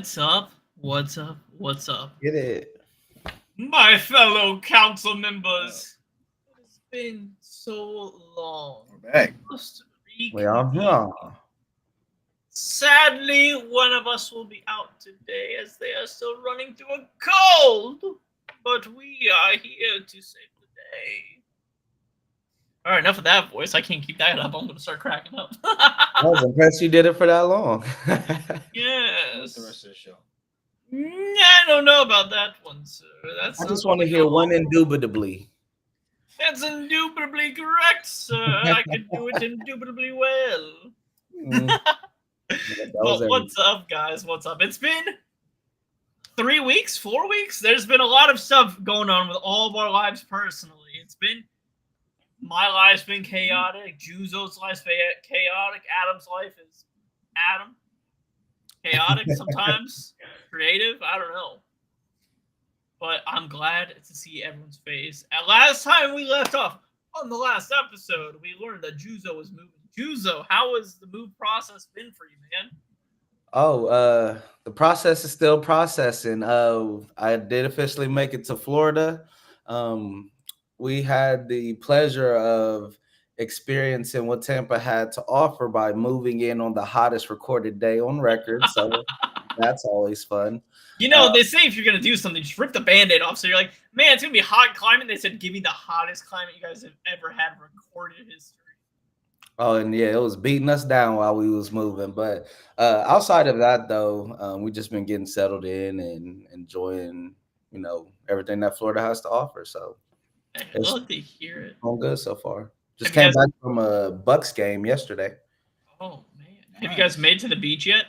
What's up? What's up? What's up? Get it. My fellow council members, it has been so long. We're back. Must We are reconvene. here. Sadly, one of us will be out today as they are still running through a cold. But we are here to save the day. Alright, enough of that voice. I can't keep that up. I'm going to start cracking up. I was impressed you did it for that long. What's the Yes. rest of the show? I don't know about that one, sir. That's I not just want to hear one indubitably. That's indubitably correct, sir. I can do it indubitably well. Mm, that was But what's up, guys? What's up? It's been 3 weeks, 4 weeks. There's been a lot of stuff going on with all of our lives personally. My life's been chaotic. Juzo's life's been chaotic. Adam's life is Adam. Chaotic sometimes. Creative. I don't know. But I'm glad to see everyone's face. At last time we left off on the last episode, we learned that Juzo was moving. Juzo, how has the move process been for you, man? Oh, the process is still processing. I did officially make it to Florida. We had the pleasure of experiencing what Tampa had to offer by moving in on the hottest recorded day on record. So that's always fun. You know, they say if you're going to do something, just rip the Band-Aid off. So you're like, man, it's going to be a hot climate. They said, give me the hottest climate you guys have ever had recorded history. Oh, and yeah, it was beating us down while we was moving. But outside of that, though, we just been getting settled in and enjoying, everything that Florida has to offer. So I it's love to hear it. going good so far. Just Have you came back from a Bucks game yesterday. Oh, man. Have you guys made it to the beach yet?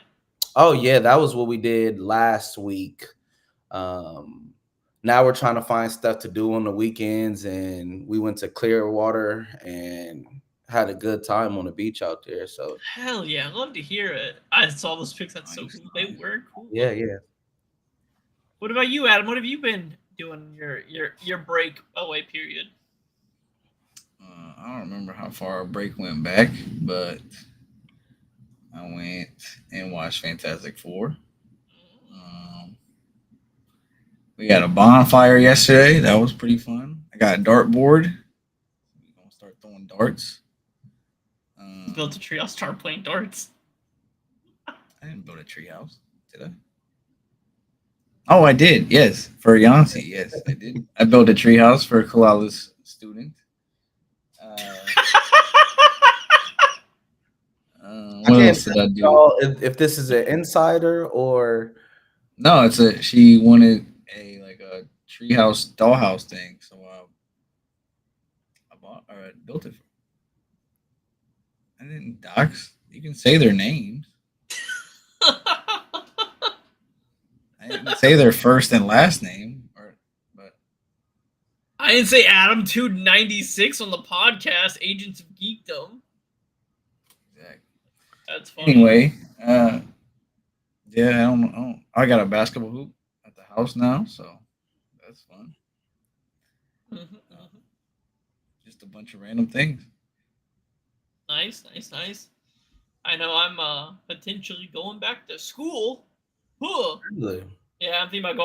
Oh, yeah, that was what we did last week. Now we're trying to find stuff to do on the weekends, and we went to Clearwater and had a good time on the beach out there. So Hell yeah, I love to hear it. I saw those pics. That's so Nice, cool. They nice. were cool. yeah. What about you, Adam? What have you been doing your break away period? I don't remember how far our break went back, but I went and watched Fantastic Four. We had a bonfire yesterday. That was pretty fun. I got a dartboard. We're gonna start throwing darts. Built a tree. I'll start playing darts. I didn't build a treehouse, did I? Oh, I did. Yes, for Yancy. Yes, I did. I built a treehouse for Kalala's student. What else did I do? tell if this is an insider or No, she wanted a treehouse dollhouse thing, so I bought or I built it. I didn't dox. You can say their names. I didn't say their first and last name, but I didn't say Adam 296 on the podcast, Agents of Geekdom. exactly. That's funny. Anyway, yeah, I don't. I got a basketball hoop at the house now, so that's fun. Mhm. Just a bunch of random things. Nice. I know I'm potentially going back to school. Huh. really? Yeah, I'm thinking about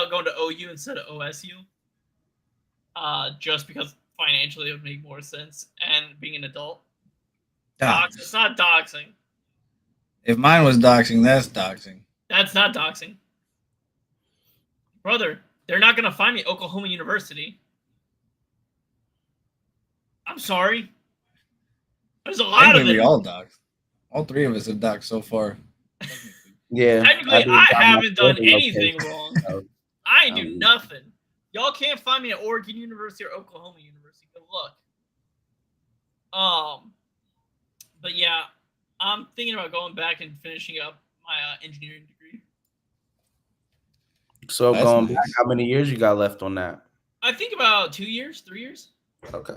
going to OU instead of OSU. Just because financially it would make more sense, and being an adult. Dox. It's not doxing. If mine was doxing, that's doxing. That's not doxing. Brother, they're not gonna find me at Oklahoma University. I'm sorry. There's a lot Technically, of we it. all doxed. All three of us have doxed so far. Yeah. Technically, do I got my haven't done Florida anything location, wrong. so, I ain't do Um, nothing. Y'all can't find me at Oregon University or Oklahoma University. Good luck. But yeah, I'm thinking about going back and finishing up my engineering degree. So That's going nice. back, how many years you got left on that? I think about 2 years, 3 years. Okay.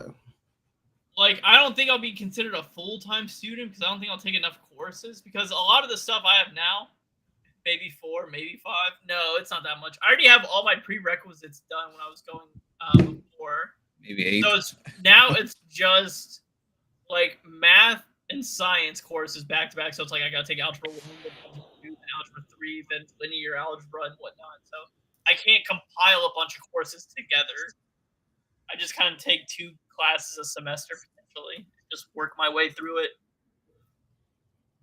Like, I don't think I'll be considered a full-time student because I don't think I'll take enough courses because a lot of the stuff I have now, maybe 4, maybe 5. No, it's not that much. I already have all my prerequisites done when I was going before. Maybe 8. So it's just like math and science courses back to back. So it's like I gotta take algebra 1, algebra 2, and algebra 3 than linear algebra and whatnot. So I can't compile a bunch of courses together. I just kind of take 2 classes a semester potentially, just work my way through it.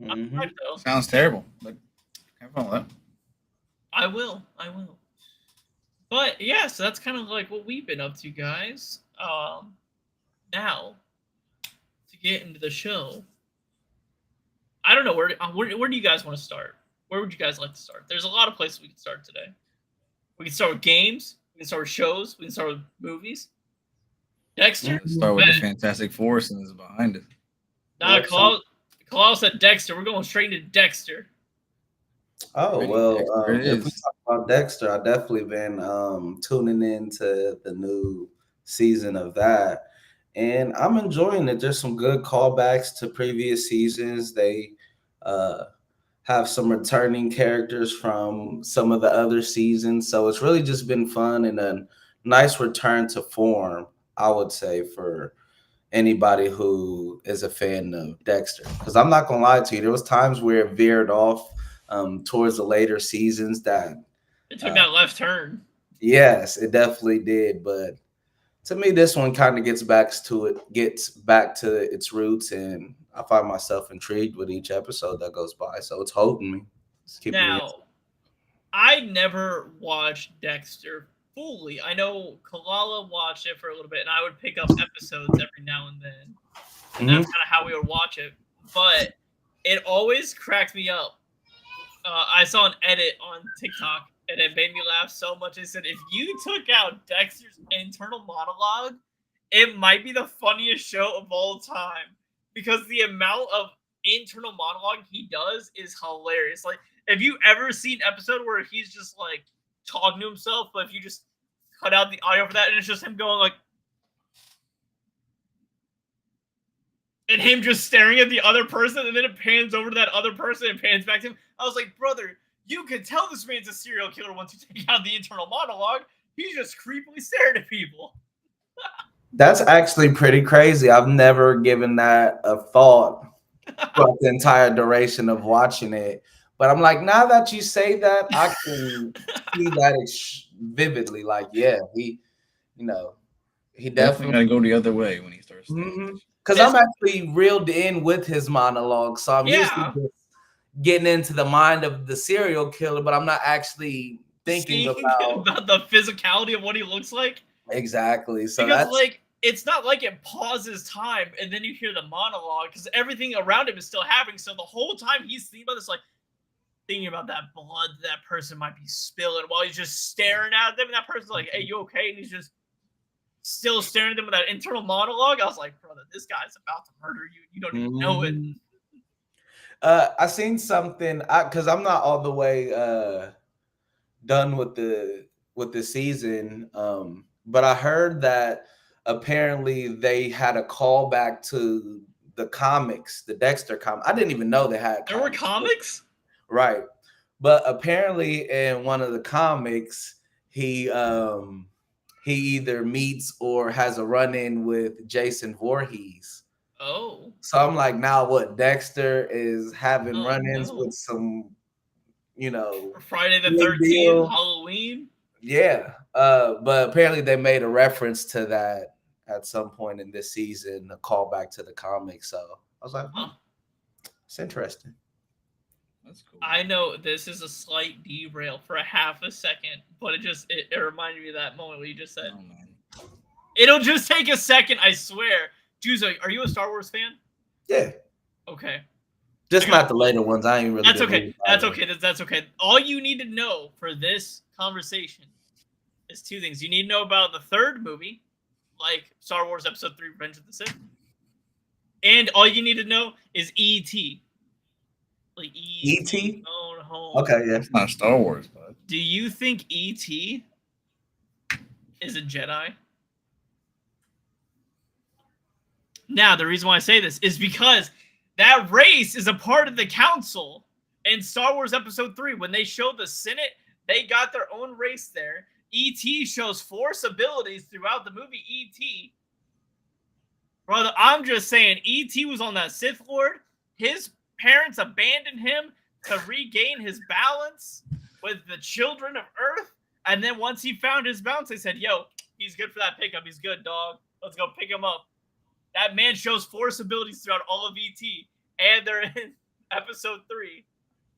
Mhm. Though. Sounds terrible, but have fun with that. I will. But yeah, so that's kind of like what we've been up to, guys. Now to get into the show, I don't know where do you guys want to start? Where would you guys like to start? There's a lot of places we can start today. We can start with games. We can start with shows. We can start with movies. Dexter. Let's start with the Fantastic Four since it's behind us. Nah, Kalal said Dexter. We're going straight into Dexter. Oh Ready, well, Dexter it if we is. talk about Dexter, I've definitely been tuning into the new season of that, and I'm enjoying it. There's some good callbacks to previous seasons. They uh, have some returning characters from some of the other seasons, so it's really just been fun and a nice return to form, I would say, for anybody who is a fan of Dexter. Because I'm not gonna lie to you, there was times where it veered off towards the later seasons that It took that left turn. yes, it definitely did. But to me, this one kind of gets back to its roots, and I find myself intrigued with each episode that goes by. So it's holding me. It's keeping me. Now, I never watched Dexter fully. I know Kalala watched it for a little bit, and I would pick up episodes every now and then. And that's kind of how we would watch it. But it always cracked me up. I saw an edit on TikTok, and it made me laugh so much. It said, if you took out Dexter's internal monologue, it might be the funniest show of all time. Because the amount of internal monologue he does is hilarious. Like, have you ever seen an episode where he's just, like, talking to himself, but if you just cut out the audio for that, and it's just him going, like, and him just staring at the other person, and then it pans over to that other person and pans back to him. I was like, brother, you can tell this man's a serial killer once you take out the internal monologue. He's just creepily staring at people. That's actually pretty crazy. I've never given that a thought throughout the entire duration of watching it. But I'm like, now that you say that, I can see that vividly. Like, yeah, he Definitely got to go the other way when he starts. Because I'm actually reeled in with his monologue, so I'm used to just getting into the mind of the serial killer, but I'm not actually thinking about the physicality of what he looks like. Exactly. So because like it's not like it pauses time and then you hear the monologue because everything around him is still happening. So the whole time he's thinking about this, like thinking about that blood that person might be spilling while he's just staring at them, and that person's like, "Hey, you okay?" And he's just still staring at them with that internal monologue. I was like, brother, this guy's about to murder you. You don't even know it. I seen something because I'm not all the way done with the season, but I heard that apparently they had a callback to the comics, the Dexter comic. I didn't even know they had. There were comics, right? But apparently, in one of the comics, he either meets or has a run-in with Jason Voorhees. Oh. So I'm like, now what? Dexter is having run-ins with some, Friday the 13th, Halloween. Yeah. But apparently they made a reference to that at some point in this season, a callback to the comics. So I was like, it's interesting. That's cool. I know this is a slight derail for a half a second, but it reminded me of that moment where you just said, it'll just take a second, I swear. Juzo, are you a Star Wars fan? Yeah. Okay. Just not the later ones. I ain't really. That's okay. That's okay. That's okay. All you need to know for this conversation is 2 things. You need to know about the 3rd movie, like Star Wars Episode 3, Revenge of the Sith. And all you need to know is E.T. Like E.T.? Home. Okay, yeah. It's not Star Wars, but do you think E.T. is a Jedi? Now, the reason why I say this is because that race is a part of the council in Star Wars Episode 3. When they showed the Senate, they got their own race there. E.T. shows Force abilities throughout the movie E.T. Brother, I'm just saying, E.T. was on that Sith Lord. His parents abandoned him to regain his balance with the children of Earth. And then once he found his balance, they said, yo, he's good for that pickup. He's good, dog. Let's go pick him up. That man shows force abilities throughout all of ET. And they're in episode 3.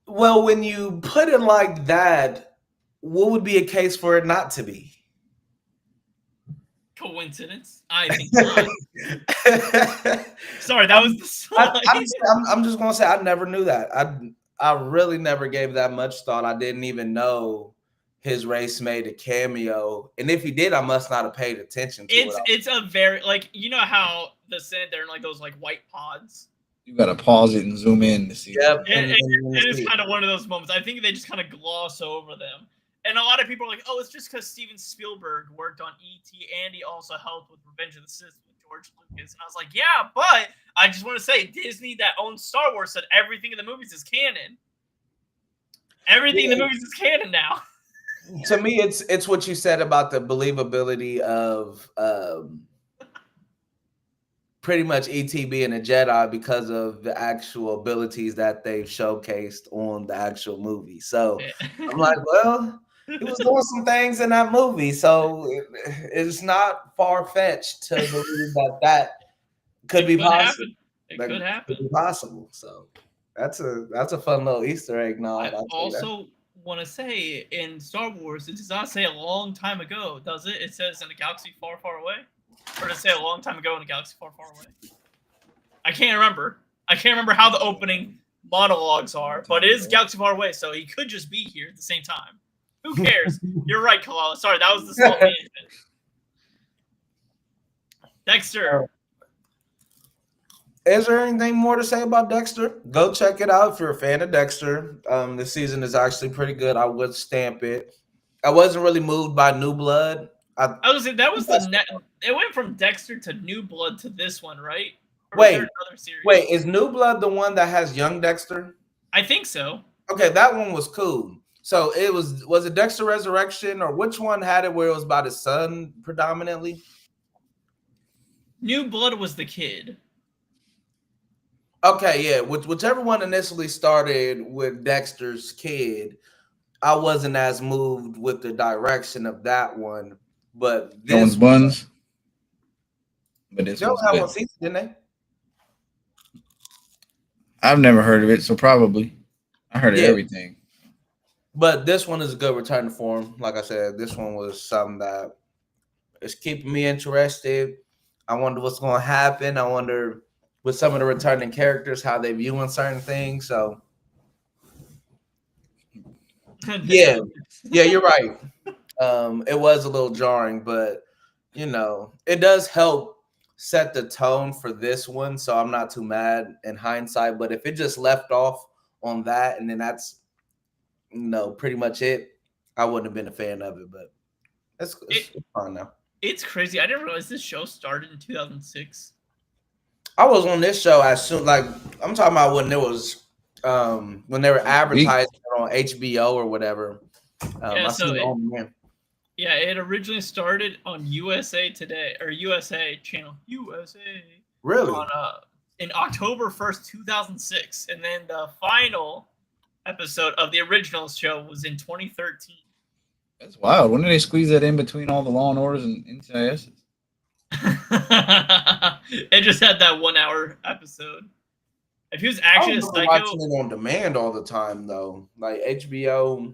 Well, when you put it like that, what would be a case for it not to be? Coincidence? I think not. Sorry, that was the slide. I'm just gonna say I never knew that. I really never gave that much thought. I didn't even know his race made a cameo, and if he did, I must not have paid attention to it. It's a very you know how the Senate they're in those white pods. You gotta pause it and zoom in to see. Yep, it is kind of one of those moments. I think they just kind of gloss over them. And a lot of people are like, oh, it's just because Steven Spielberg worked on E.T. and he also helped with Revenge of the Sith with George Lucas. And I was like, yeah, but I just want to say Disney that owns Star Wars said everything in the movies is canon. Everything in the movies is canon now. To me, it's what you said about the believability of pretty much E.T. being a Jedi because of the actual abilities that they've showcased on the actual movie. So I'm like, well, he was doing some things in that movie, so it's not far-fetched to believe that could be possible. It could happen. Could be possible. So that's a fun little Easter egg. Now I also want to say in Star Wars, it does not say a long time ago, does it? It says in a galaxy far, far away, or does it say a long time ago in a galaxy far, far away? I can't remember. I can't remember how the opening monologues are, but it is galaxy far away, so he could just be here at the same time. Who cares? You're right, Kalala. Sorry, that was the small tangent. Dexter. Is there anything more to say about Dexter? Go check it out if you're a fan of Dexter. This season is actually pretty good. I would stamp it. I wasn't really moved by New Blood. It went from Dexter to New Blood to this one, right? Or wait, another series? Wait, is New Blood the one that has young Dexter? I think so. Okay, that one was cool. So was it Dexter Resurrection, or which one had it where it was about his son predominantly? New Blood was the kid. Okay, yeah. Whichever one initially started with Dexter's kid, I wasn't as moved with the direction of that one. But this Buns. But this one's had one season, didn't they? I've never heard of it, so probably. I heard of everything. But this one is a good return to form. Like I said, this one was something that is keeping me interested. I wonder what's going to happen. I wonder with some of the returning characters how they viewing certain things. So, yeah, you're right. It was a little jarring, but it does help set the tone for this one. So I'm not too mad in hindsight. But if it just left off on that, and then that's pretty much it, I wouldn't have been a fan of it. But it's fine now. It's crazy. I didn't realize this show started in 2006. I was on this show as soon, I'm talking about when it was, when they were advertising on HBO or whatever. It originally started on USA Today or USA Channel USA. Really? In October 1st, 2006, and then the final episode of the original show was in 2013. That's wild. When did they squeeze that in between all the Law and Orders and NCISs? It just had that 1 hour episode. If he was actually a psycho, watching it on demand all the time though, like HBO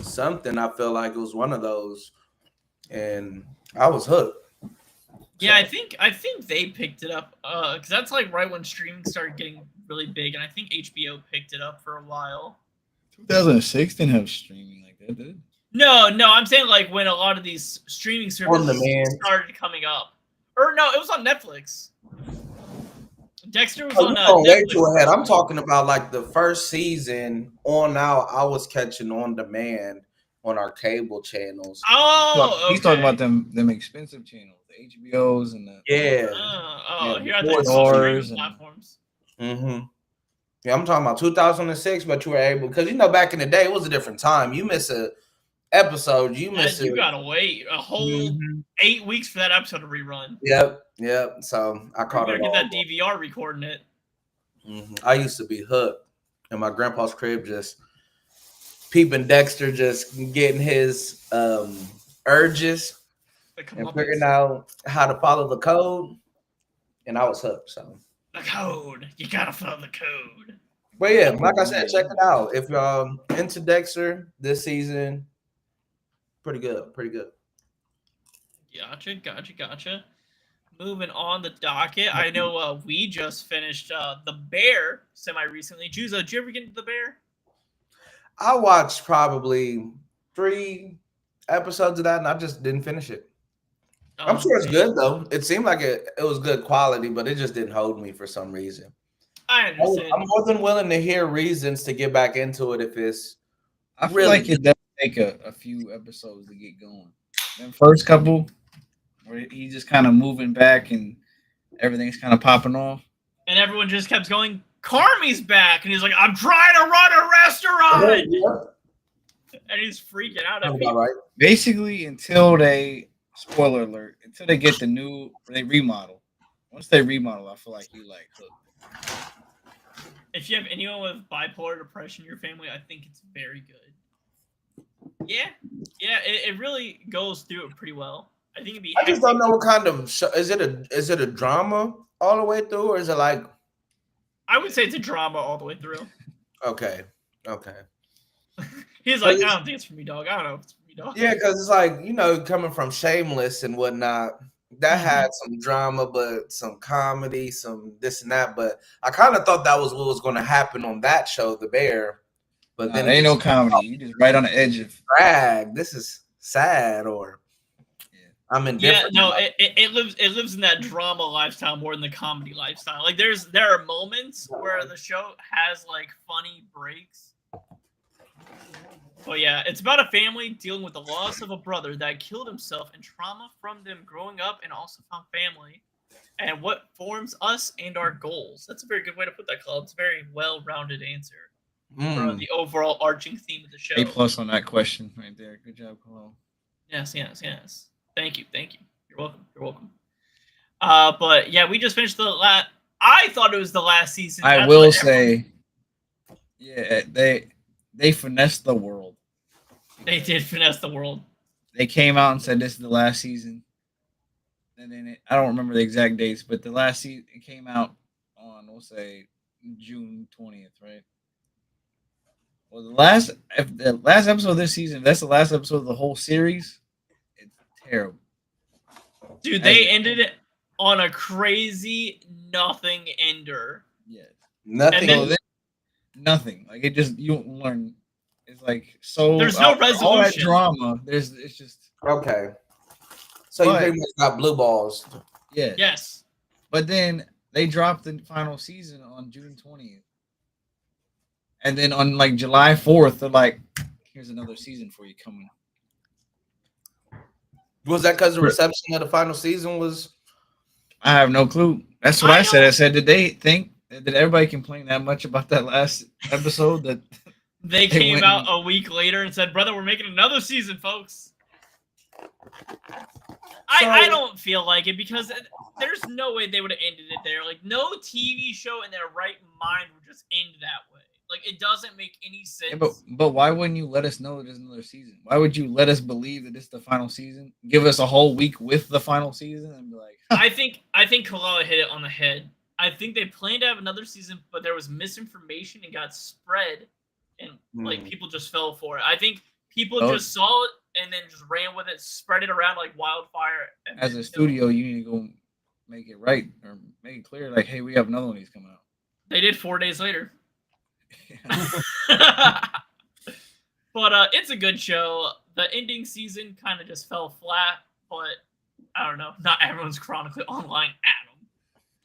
something. I feel like it was one of those, and I was hooked. Yeah, I think they picked it up because that's right when streaming started getting really big, and I think HBO picked it up for a while. 2006 didn't have streaming like that, did it? No, I'm saying when a lot of these streaming services started coming up. Or no, it was on Netflix. Dexter was on Netflix. Way too ahead. I'm talking about the first season on out. I was catching on demand on our cable channels. Oh, he's talking about them expensive channels, the HBOs and the here are the streaming platforms. Mm-hmm. Yeah, I'm talking about 2006, but you were able because back in the day it was a different time. You miss a episode, you gotta wait a whole 8 weeks for that episode to rerun. Yep. So I caught it. Get that DVR recording it. I used to be hooked. in my grandpa's crib, just peeping Dexter, just getting his urges and figuring out how to follow the code. And I was hooked. So the code. You gotta follow the code. but yeah, like I said, check it out. If y'all into Dexter this season, pretty good. Gotcha. Moving on the docket, I know we just finished The Bear semi-recently. Juzo, did you ever get into The Bear? I watched probably 3 episodes of that, and I just didn't finish it. I'm sure it's good, though. It seemed like it was good quality, but it just didn't hold me for some reason. I understand. I'm more than willing to hear reasons to get back into it if it's I feel like it does take a few episodes to get going. Then first couple, where he's just kind of moving back and everything's kind of popping off. And everyone just kept going, Carmi's back. And he's like, I'm trying to run a restaurant. Yeah. And he's freaking out at people. Right. Basically, until they, spoiler alert, until they get they remodel. Once they remodel, I feel like you like hooked. If you have anyone with bipolar depression in your family, I think it's very good. Yeah, it really goes through it pretty well. I think it'd be. I just don't know what kind of show. Is it a drama all the way through, or is it like? I would say it's a drama all the way through. Okay. He's like, I don't think it's for me, dog. I don't know if it's for me, dog. Yeah, because it's like, coming from Shameless and whatnot, that had some drama, but some comedy, some this and that. But I kind of thought that was what was going to happen on that show, The Bear. But then ain't no comedy. You just right on the edge of drag. This is sad, or I'm indifferent. Yeah, no, it lives in that drama lifestyle more than the comedy lifestyle. Like there are moments where the show has like funny breaks. But yeah, it's about a family dealing with the loss of a brother that killed himself and trauma from them growing up and also found family. And what forms us and our goals. That's a very good way to put that, Club. It's a very well-rounded answer for the overall arching theme of the show. A+ on that question right there. Good job, Cole. Yes. Thank you. You're welcome. But yeah, we just finished the last. I thought it was the last season. I will say, yeah, they finessed the world. They did finesse the world. They came out and said this is the last season, and then I don't remember the exact dates, but the last season it came out on, we'll say, June 20th, right? Well, the last episode of this season, if that's the last episode of the whole series, it's terrible. Dude, they ended it on a crazy nothing ender. Yes. Nothing. Nothing. Like it just you don't learn. It's like so. There's no resolution. All that drama. It's just okay. So you pretty much got blue balls. Yeah. Yes. But then they dropped the final season on June 20th, and then on like July 4th, they're like, "Here's another season for you coming." Was that because the reception of the final season was? I have no clue. That's what I said. I said, did everybody complain that much about that last episode that they came out a week later and said, brother, we're making another season, folks. I don't feel like it because there's no way they would have ended it there. Like no TV show in their right mind would just end that way. Like it doesn't make any sense. Yeah, but why wouldn't you let us know there's another season? Why would you let us believe that this is the final season? Give us a whole week with the final season and be like, I think Kalala hit it on the head. I think they planned to have another season, but there was misinformation and got spread, and like people just fell for it. I think people just saw it and then just ran with it, spread it around like wildfire. As a studio, you need to go make it right or make it clear, like, hey, we have another one of these coming out. They did 4 days later. But it's a good show. The ending season kind of just fell flat, but I don't know. Not everyone's chronically online, Adam.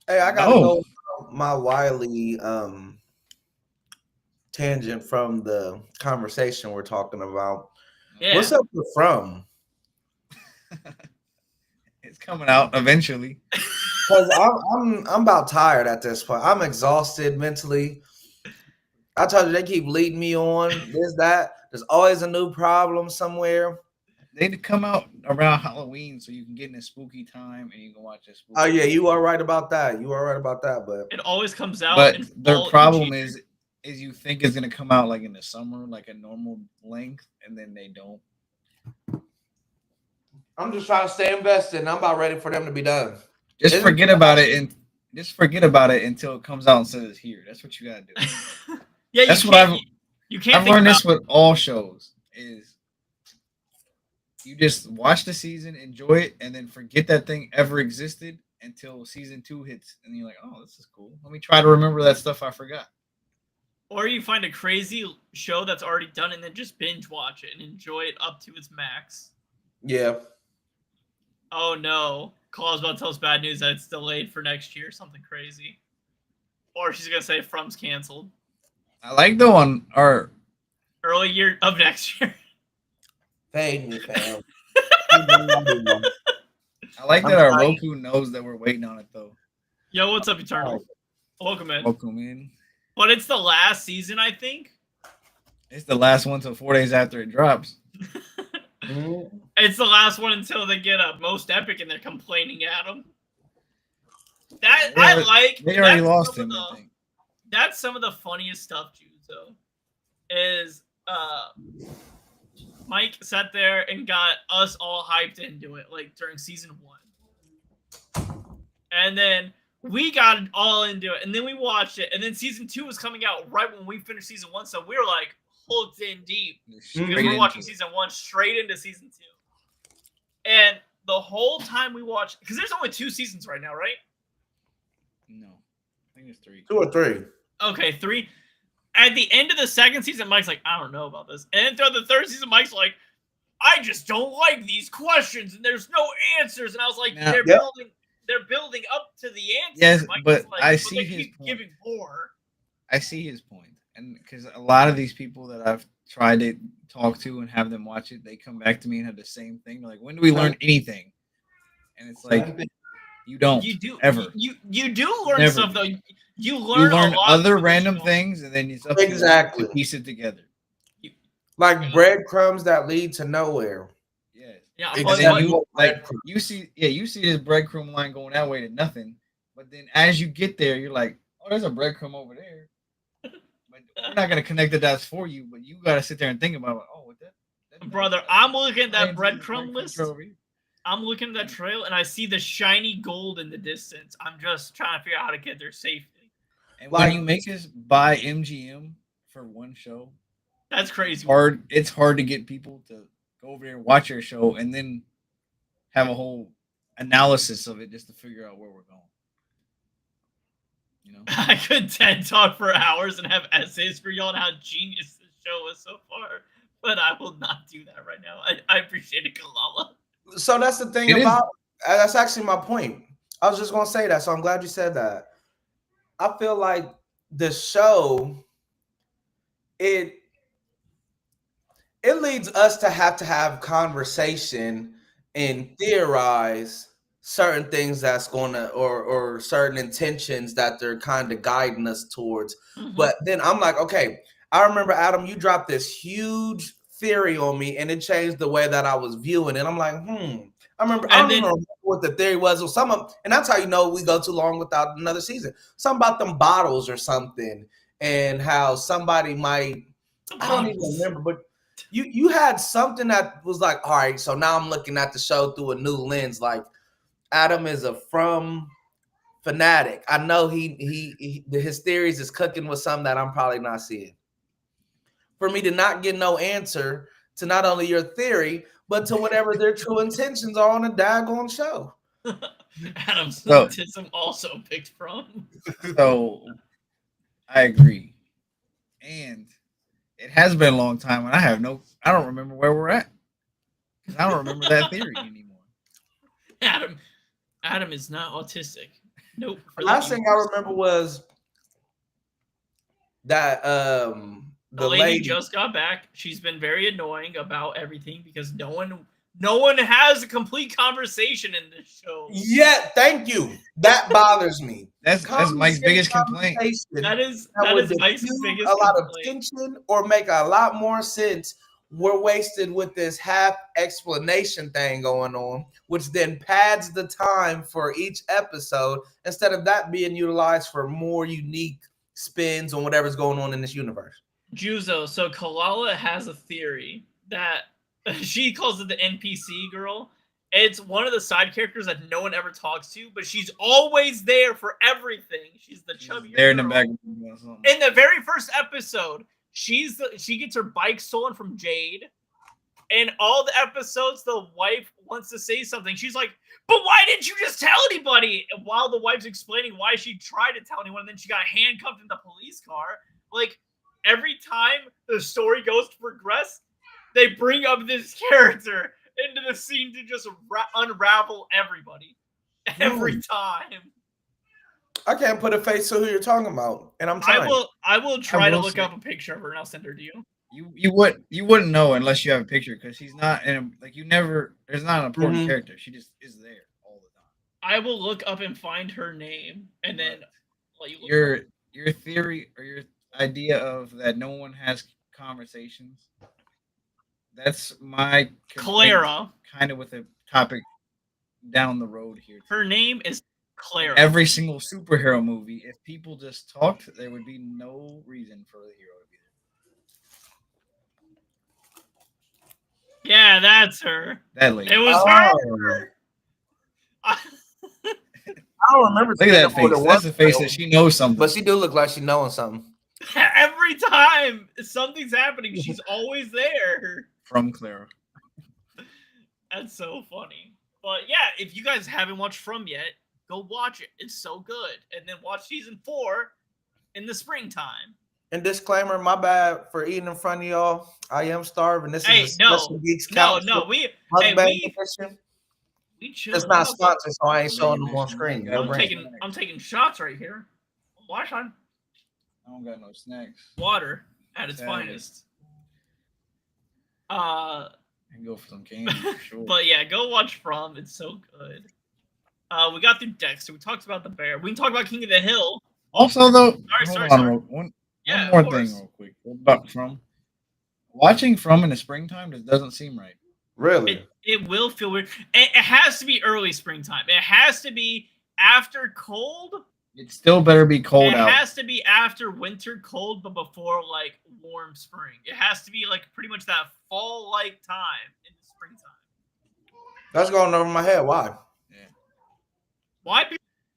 Hey, I gotta go my wily tangent from the conversation we're talking about. Yeah. What's up with From? It's coming out eventually. Because I'm about tired at this point. I'm exhausted mentally. I told you they keep leading me on. There's always a new problem somewhere. They come out around Halloween so you can get in a spooky time and you can watch this. Oh yeah, you are right about that. But it always comes out. But their problem is is you think it's gonna come out like in the summer, like a normal length, and then they don't. I'm just trying to stay invested, and I'm about ready for them to be done. Just Isn't forget about it and just forget about it until it comes out and says it's here. That's what you gotta do. Yeah, That's you what can't. You can't I've think learned about. this with all shows is you just watch the season, enjoy it, and then forget that thing ever existed until season 2 hits, and you're like, oh, this is cool. Let me try to remember that stuff I forgot. Or you find a crazy show that's already done and then just binge watch it and enjoy it up to its max. Yeah. Oh no. Claw's about to tell us bad news that it's delayed for next year, something crazy. Or she's gonna say From's canceled. I like the one our Early year of next year. Fade me, fam. I like I'm that our trying. Roku knows that we're waiting on it though. Yo, what's up, Eternal? Welcome in. Welcome in. But it's the last season, I think. It's the last one till 4 days after it drops. Mhm. It's the last one until they get a most epic and they're complaining at him. That They I already- like. They already That's lost some him, of I the- think. That's some of the funniest stuff, Juzo. Is Mike sat there and got us all hyped into it, like during season 1. And then we got all into it, and then we watched it, and then season 2 was coming out right when we finished season 1, so we were like hooked in deep Straight because we're into watching it. season 1 straight into season 2. And the whole time we watched, because there's only 2 seasons right now, right? No. I think it's 3. 2 or 3. Okay, 3. At the end of the second season, Mike's like, I don't know about this. And then throughout the third season, Mike's like, I just don't like these questions, and there's no answers. And I was like, Now- they're Yep. building up to the answers. Yes, Mike but was like, I but see they his keep point. giving more. I see his point. And because a lot of these people that I've tried to talk to and have them watch it, they come back to me and have the same thing. They're like, when do we learn anything? And it's like, you don't. You do ever. You do learn Never. stuff though. You You learn learn a lot other through the random show. things, and then it's up to you Exactly. to piece it together. Like breadcrumbs that lead to nowhere. Yes. Yeah, And but then what- you you see this breadcrumb line going that way to nothing. But then as you get there, you're like, oh, there's a breadcrumb over there. But we're not gonna connect the dots for you, but you gotta sit there and think about, oh, what that brother, I'm looking at that Why is breadcrumb list. over here? I'm looking at that trail and I see the shiny gold in the distance. I'm just trying to figure out how to get there safely. And Like- when you make us buy MGM for one show, That's crazy. it's hard to get people to go over there and watch your show and then have a whole analysis of it just to figure out where we're going. You know? I could TED talk for hours and have essays for y'all on how genius this show is so far, but I will not do that right now. I appreciate it, Kalala. So that's the thing It is. about that's actually my point. I was just gonna say that, so I'm glad you said that. I feel like the show it leads us to have conversation and theorize certain things that's gonna or certain intentions that they're kind of guiding us towards. Mhm. But then I'm like, okay, I remember Adam, you dropped this huge theory on me, and it changed the way that I was viewing it. I'm like, I remember. I And don't then- even remember what the theory was, or and that's how you know we go too long without another season. Something about them bottles or something, and how somebody might. I don't even remember, but you had something that was like, all right. So now I'm looking at the show through a new lens. Like Adam is a From fanatic. I know his theories is cooking with something that I'm probably not seeing. For me to not get no answer to not only your theory, but to whatever their true intentions are on a daggone show. Adam's So- autism also picked from. So I agree. And it has been a long time, and I don't remember where we're at. Because I don't remember that theory anymore. Adam is not autistic. Nope. The last thing I remember was that The lady just got back. She's been very annoying about everything because no one has a complete conversation in this show. Yeah, thank you. That bothers me. That's Mike's biggest complaint. That is would Mike's diffuse biggest a lot of complaint. tension or make a lot more sense. We're wasted with this half explanation thing going on, which then pads the time for each episode instead of that being utilized for more unique spins on whatever's going on in this universe. Juzo, so Kalala has a theory that she calls it the NPC girl. It's one of the side characters that no one ever talks to, but she's always there for everything. She's the chubby There in girl. the back. In the very first episode, she gets her bike stolen from Jade. In all the episodes, the wife wants to say something. She's like, but why didn't you just tell anybody? And while the wife's explaining why she tried to tell anyone, and then she got handcuffed in the police car. Like, every time the story goes to progress, they bring up this character into the scene to just unravel everybody. Every time. I can't put a face to who you're talking about, and I'm trying. I will try to look up a picture of her and I'll send her to you. You wouldn't know unless you have a picture because she's not in like you never. There's not an important character. She just is there all the time. I will look up and find her name, and then let you look your theory or your idea of that no one has conversations. That's my Clara. Kind of with a topic down the road here. Her name is Clara. Every single superhero movie, if people just talked, there would be no reason for the hero to be there. Yeah, that's her. That lady. It was her. I don't remember. Look at that face. That's a face that she knows something. But she do look like she knowing something. Every time something's happening, she's always there. From Clara. That's so funny. But yeah, if you guys haven't watched From yet, go watch it. It's so good. And then watch season 4 in the springtime. And disclaimer, my bad for eating in front of y'all. I am starving. This is a special Geeks No, we it's not sponsored, so I ain't showing them on screen. I'm taking shots right here. Watch on. I don't got no snacks. Water at its finest. And go for some candy, for sure. But yeah, go watch From. It's so good. We got through Dexter. We talked about the bear. We can talk about King of the Hill. Also, though, sorry. One more thing, real quick. About From. Watching From in the springtime just doesn't seem right. Really? It will feel weird. It has to be early springtime. It has to be after cold. It still better be cold out. It has to be after winter cold, but before like warm spring. It has to be like pretty much that fall-like time in the springtime. That's going over my head. Why? Yeah. Why?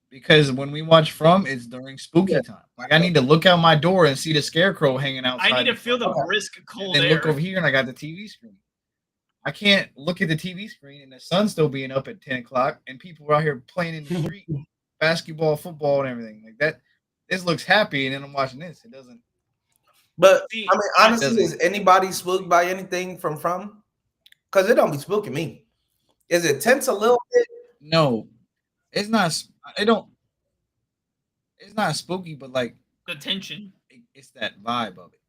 Because when we watch From, it's during spooky time. Like I need to look out my door and see the scarecrow hanging outside. I need to feel the brisk cold air. And then look over here and I got the TV screen. I can't look at the TV screen and the sun still being up at 10 o'clock and people are out here playing in the street, basketball, football, and everything like that. This looks happy, and then I'm watching this. It doesn't. But I mean, honestly, is anybody spooked by anything from? Because it don't be spooking me. Is it tense a little bit? No, it's not. It's not spooky, but like the tension. It's that vibe of it.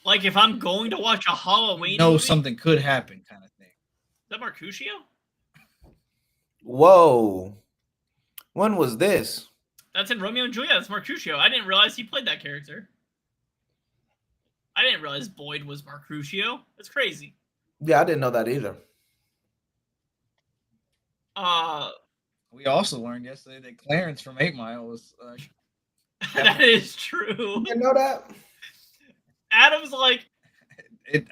Like if I'm going to watch a Halloween movie, something could happen kind of thing. Is that Mercutio? Whoa. When was this? That's in Romeo and Juliet. That's Mercutio. I didn't realize he played that character. I didn't realize Boyd was Mercutio. That's crazy. Yeah, I didn't know that either. We also learned yesterday that Clarence from 8 Mile was... that is true. You didn't know that? Adam's like...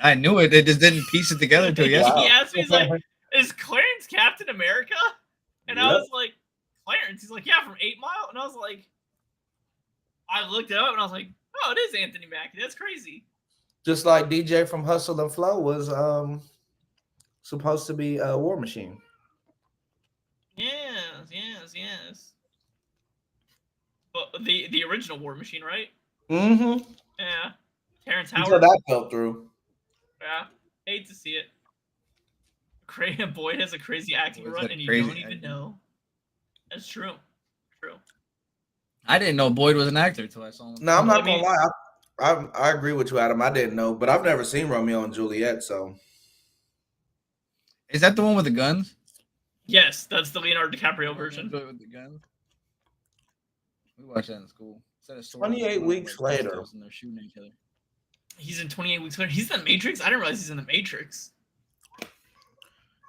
I knew it. It just didn't piece it together until yesterday. He asked me, he's like, is Clarence Captain America? And I was like, Clarence? He's like, yeah, from 8 Mile. And I was like, I looked it up and I was like, oh, it is Anthony Mackie. That's crazy. Just like DJ from Hustle and Flow was supposed to be a War Machine. Yes. But the original War Machine, right? Mm-hmm. Yeah. Terrence Howard. Until that fell through. Yeah. Hate to see it. Boyd has a crazy acting run and you don't even know. That's true. I didn't know Boyd was an actor until I saw him. No, I'm not gonna lie. I agree with you, Adam. I didn't know, but I've never seen Romeo and Juliet, so. Is that the one with the guns? Yes, that's the Leonardo DiCaprio version. With the guns. We watched that in school. 28 weeks later. And they're shooting each other. He's in 28 weeks later. He's in the Matrix? I didn't realize he's in the Matrix.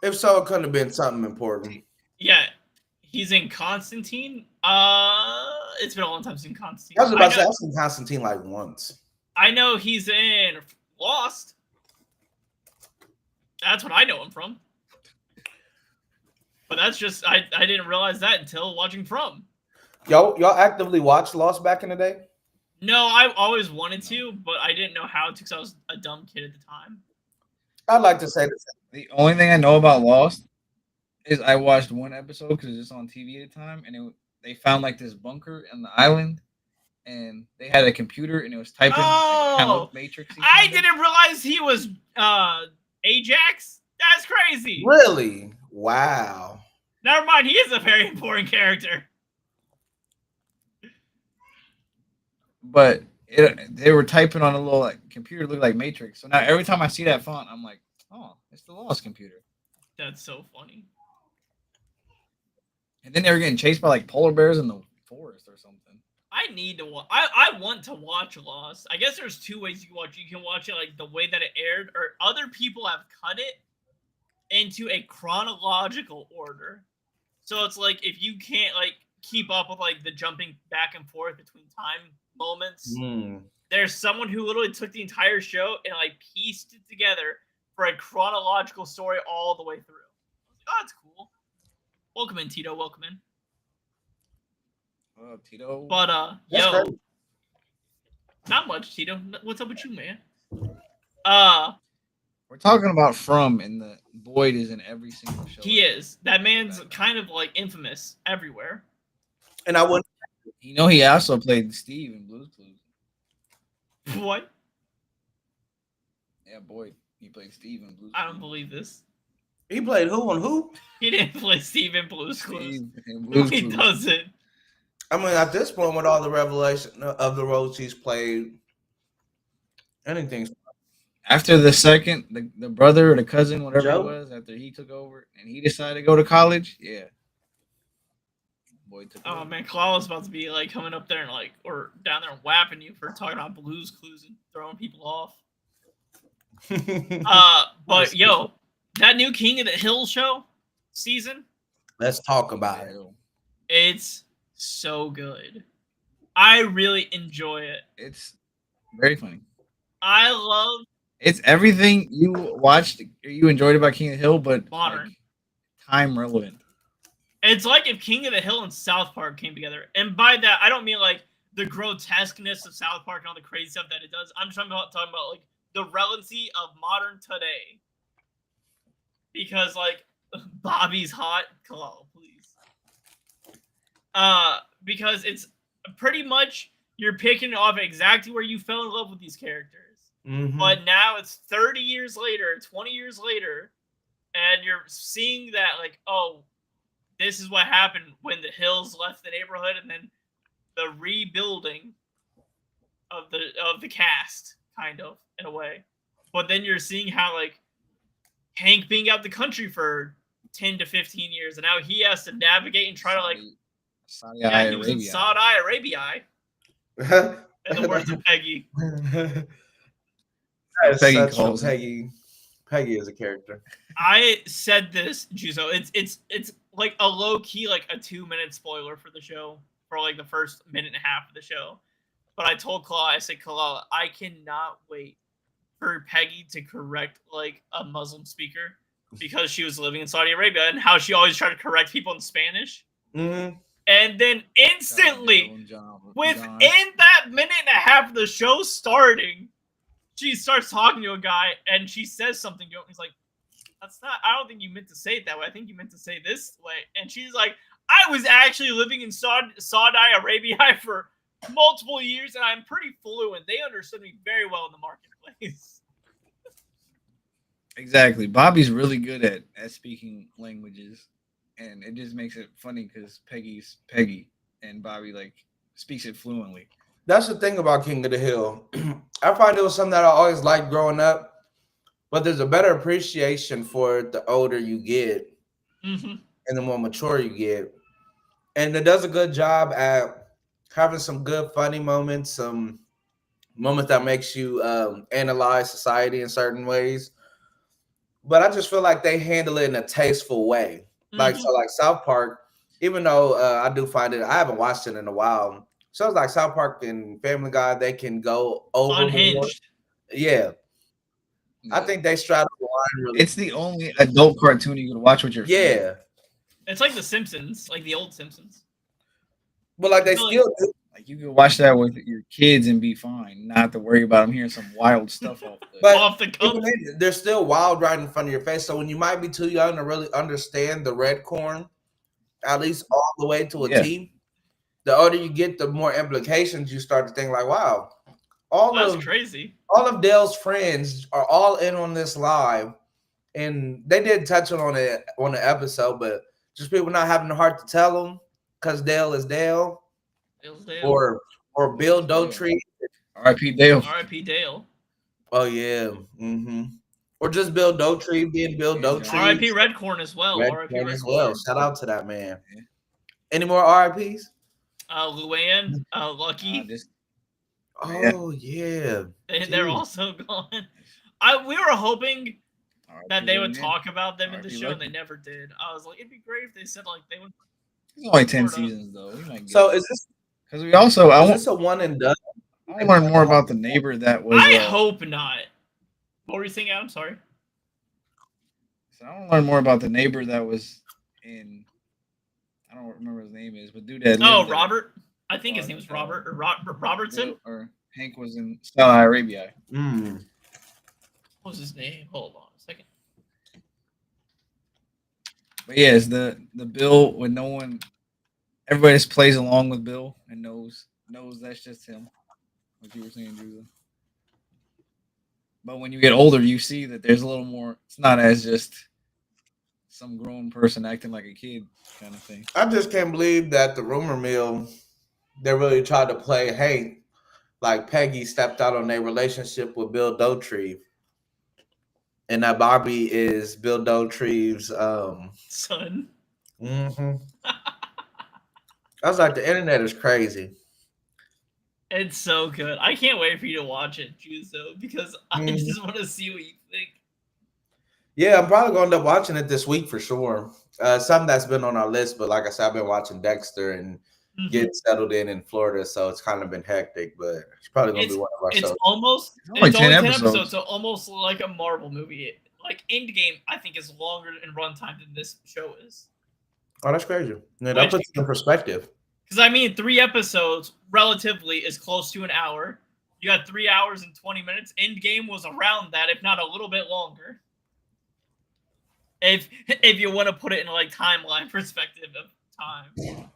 If so, it couldn't have been something important. Yeah. He's in Constantine. It's been a long time since Constantine. I was about to say I've seen Constantine like once. I know he's in Lost. That's what I know him from. But that's just I didn't realize that until watching From. Y'all actively watched Lost back in the day? No, I always wanted to, but I didn't know how to because I was a dumb kid at the time. I'd like to say the same. The only thing I know about Lost is I watched one episode because it was just on TV at the time, and they found like this bunker on the island, and they had a computer, and it was typing. Kind of Matrix. I didn't realize he was Ajax. That's crazy. Really? Wow. Never mind. He is a very important character. But they were typing on a little like computer, looked like Matrix. So now every time I see that font, I'm like, oh, it's the Lost computer. That's so funny. And then they were getting chased by like polar bears in the forest or something. I need to watch. I want to watch Lost. I guess there's two ways you can watch. You can watch it like the way that it aired, or other people have cut it into a chronological order. So it's like if you can't like keep up with like the jumping back and forth between time moments, there's someone who literally took the entire show and like pieced it together for a chronological story all the way through. I was like, oh, that's cool. Welcome in, Tito. Welcome in. Tito. But That's yo, great. not much, Tito. What's up with you, man? We're talking about From, and the Boyd is in every single show. He is. That man's kind of like infamous everywhere. And I wouldn't. You know, he also played Steve in Blue's Clues. What? Yeah, Boyd. He played Steve in Blue's Clues. I don't believe this. He played who on who? He didn't play Steve in Blue's Clues. Steve in No, Blue's he Clues. doesn't. I mean, at this point, with all the revelation of the roles he's played, anything's After the second, the brother or the cousin, whatever Joe? it was, after he took over and he decided to go to college, yeah. Boyd took Oh over. man, Kalala's about to be like coming up there and like, or down there and whapping you for talking about Blue's Clues and throwing people off. But yo, that new King of the Hill show season, Let's talk about it. it's so good. I really enjoy it. It's very funny. I love It's everything you watched, you enjoyed about King of the Hill, but modern. like, time relevant. It's like if King of the Hill and South Park came together. And by that, I don't mean like the grotesqueness of South Park and all the crazy stuff that it does. I'm talking about like the relevancy of modern today. Because like Bobby's hot. Kalala, please. Because it's pretty much you're picking off exactly where you fell in love with these characters. Mm-hmm. But now it's 30 years later, 20 years later, and you're seeing that like, oh, this is what happened when the Hills left the neighborhood, and then the rebuilding of the cast, kind of, in a way. But then you're seeing how like Hank being out the country for 10 to 15 years, and now he has to navigate and try to like Saudi he was in Arabia. Saudi Arabia, in the words of Peggy. Peggy calls him. Peggy is a character. I said this, Juzo. It's like a low key, like a 2-minute spoiler for the show, for like the first minute and a half of the show. But I told Kalala, I said, Kalala, I cannot wait for Peggy to correct like a Muslim speaker because she was living in Saudi Arabia and how she always tried to correct people in Spanish. Mm-hmm. And then instantly, within that minute and a half of the show starting, she starts talking to a guy and she says something to him. He's like, that's not, I don't think you meant to say it that way. I think you meant to say this way. And she's like, I was actually living in Saudi Arabia for multiple years and I'm pretty fluent. They understood me very well in the marketplace. Exactly. Bobby's really good at speaking languages. And it just makes it funny because Peggy's Peggy and Bobby like speaks it fluently. That's the thing about King of the Hill. I find it was something that I always liked growing up, but there's a better appreciation for it the older you get and the more mature you get. And it does a good job at having some good funny moments, some moments that makes you analyze society in certain ways. But I just feel like they handle it in a tasteful way. Like so, like South Park, even though I do find it, I haven't watched it in a while. Shows like South Park and Family Guy, they can go overboard. Unhinged. Yeah, I Yeah. think they straddle the line really. It's the only adult cartoon you can watch with your family. Yeah, It's like The Simpsons, like the old Simpsons. but like they I feel like- still do. Like you can watch that with your kids and be fine, not have to worry about them hearing some wild stuff off the. But Off the cuff. even then, they're still wild right in front of your face. So when you might be too young to really understand the red corn, at least all the way to a Yeah. T, the older you get, the more implications you start to think like, wow, That's crazy. all of Dale's friends are all in on this live, and they did touch on it on the episode, but just people not having the heart to tell them because Dale is Dale, or Bill Dotree. R.I.P. Dale. R.I.P. Dale. Oh yeah, or just Bill Dotree being Bill Yeah, Dotree. R.I.P. Redcorn as well. Red R.I.P. Corn as Redcorn. well. Shout out to that man. Yeah. Any more RIPs? Luann, Lucky. Oh yeah. They're Jeez. also gone. We were hoping that they would talk about them in the R.I.P. show, and they Lucky. never did. I was like, it'd be great if they said like they would. It's only 10 Florida. seasons though. We might get So is this because we also I is want this a one and done? to learn more about the neighbor that was. I hope not. What were you saying, Adam? Sorry. So I want to learn more about the neighbor that was in. I don't remember his name is, but dude that. Oh, lived there. Robert. I think his name was Robert or Robertson. Or Hank was in Saudi Arabia. Mm. What was his name? Hold on a second. But yeah, it's the Bill when no one, everybody just plays along with Bill and knows that's just him. Like you were saying, Judah. But when you get older, you see that there's a little more. It's not as just some grown person acting like a kid kind of thing. I just can't believe that the rumor mill they really tried to play Hank like Peggy stepped out on their relationship with Bill Dotree. And that Bobby is Bill Dotree's Son. I was like, the internet is crazy. It's so good. I can't wait for you to watch it, Juzo, because I just want to see what you think. Yeah, I'm probably going to end up watching it this week for sure. Something that's been on our list, but like I said, I've been watching Dexter and getting settled in Florida, so it's kind of been hectic. But it's probably going to be one of our shows. It's only 10 episodes, so almost like a Marvel movie. Like Endgame, I think is longer in runtime than this show is. Oh, that's crazy. Yeah, that puts it in perspective. Because I mean, 3 episodes relatively is close to an hour. You got 3 hours and 20 minutes. Endgame was around that, if not a little bit longer. If you want to put it in like timeline perspective of time.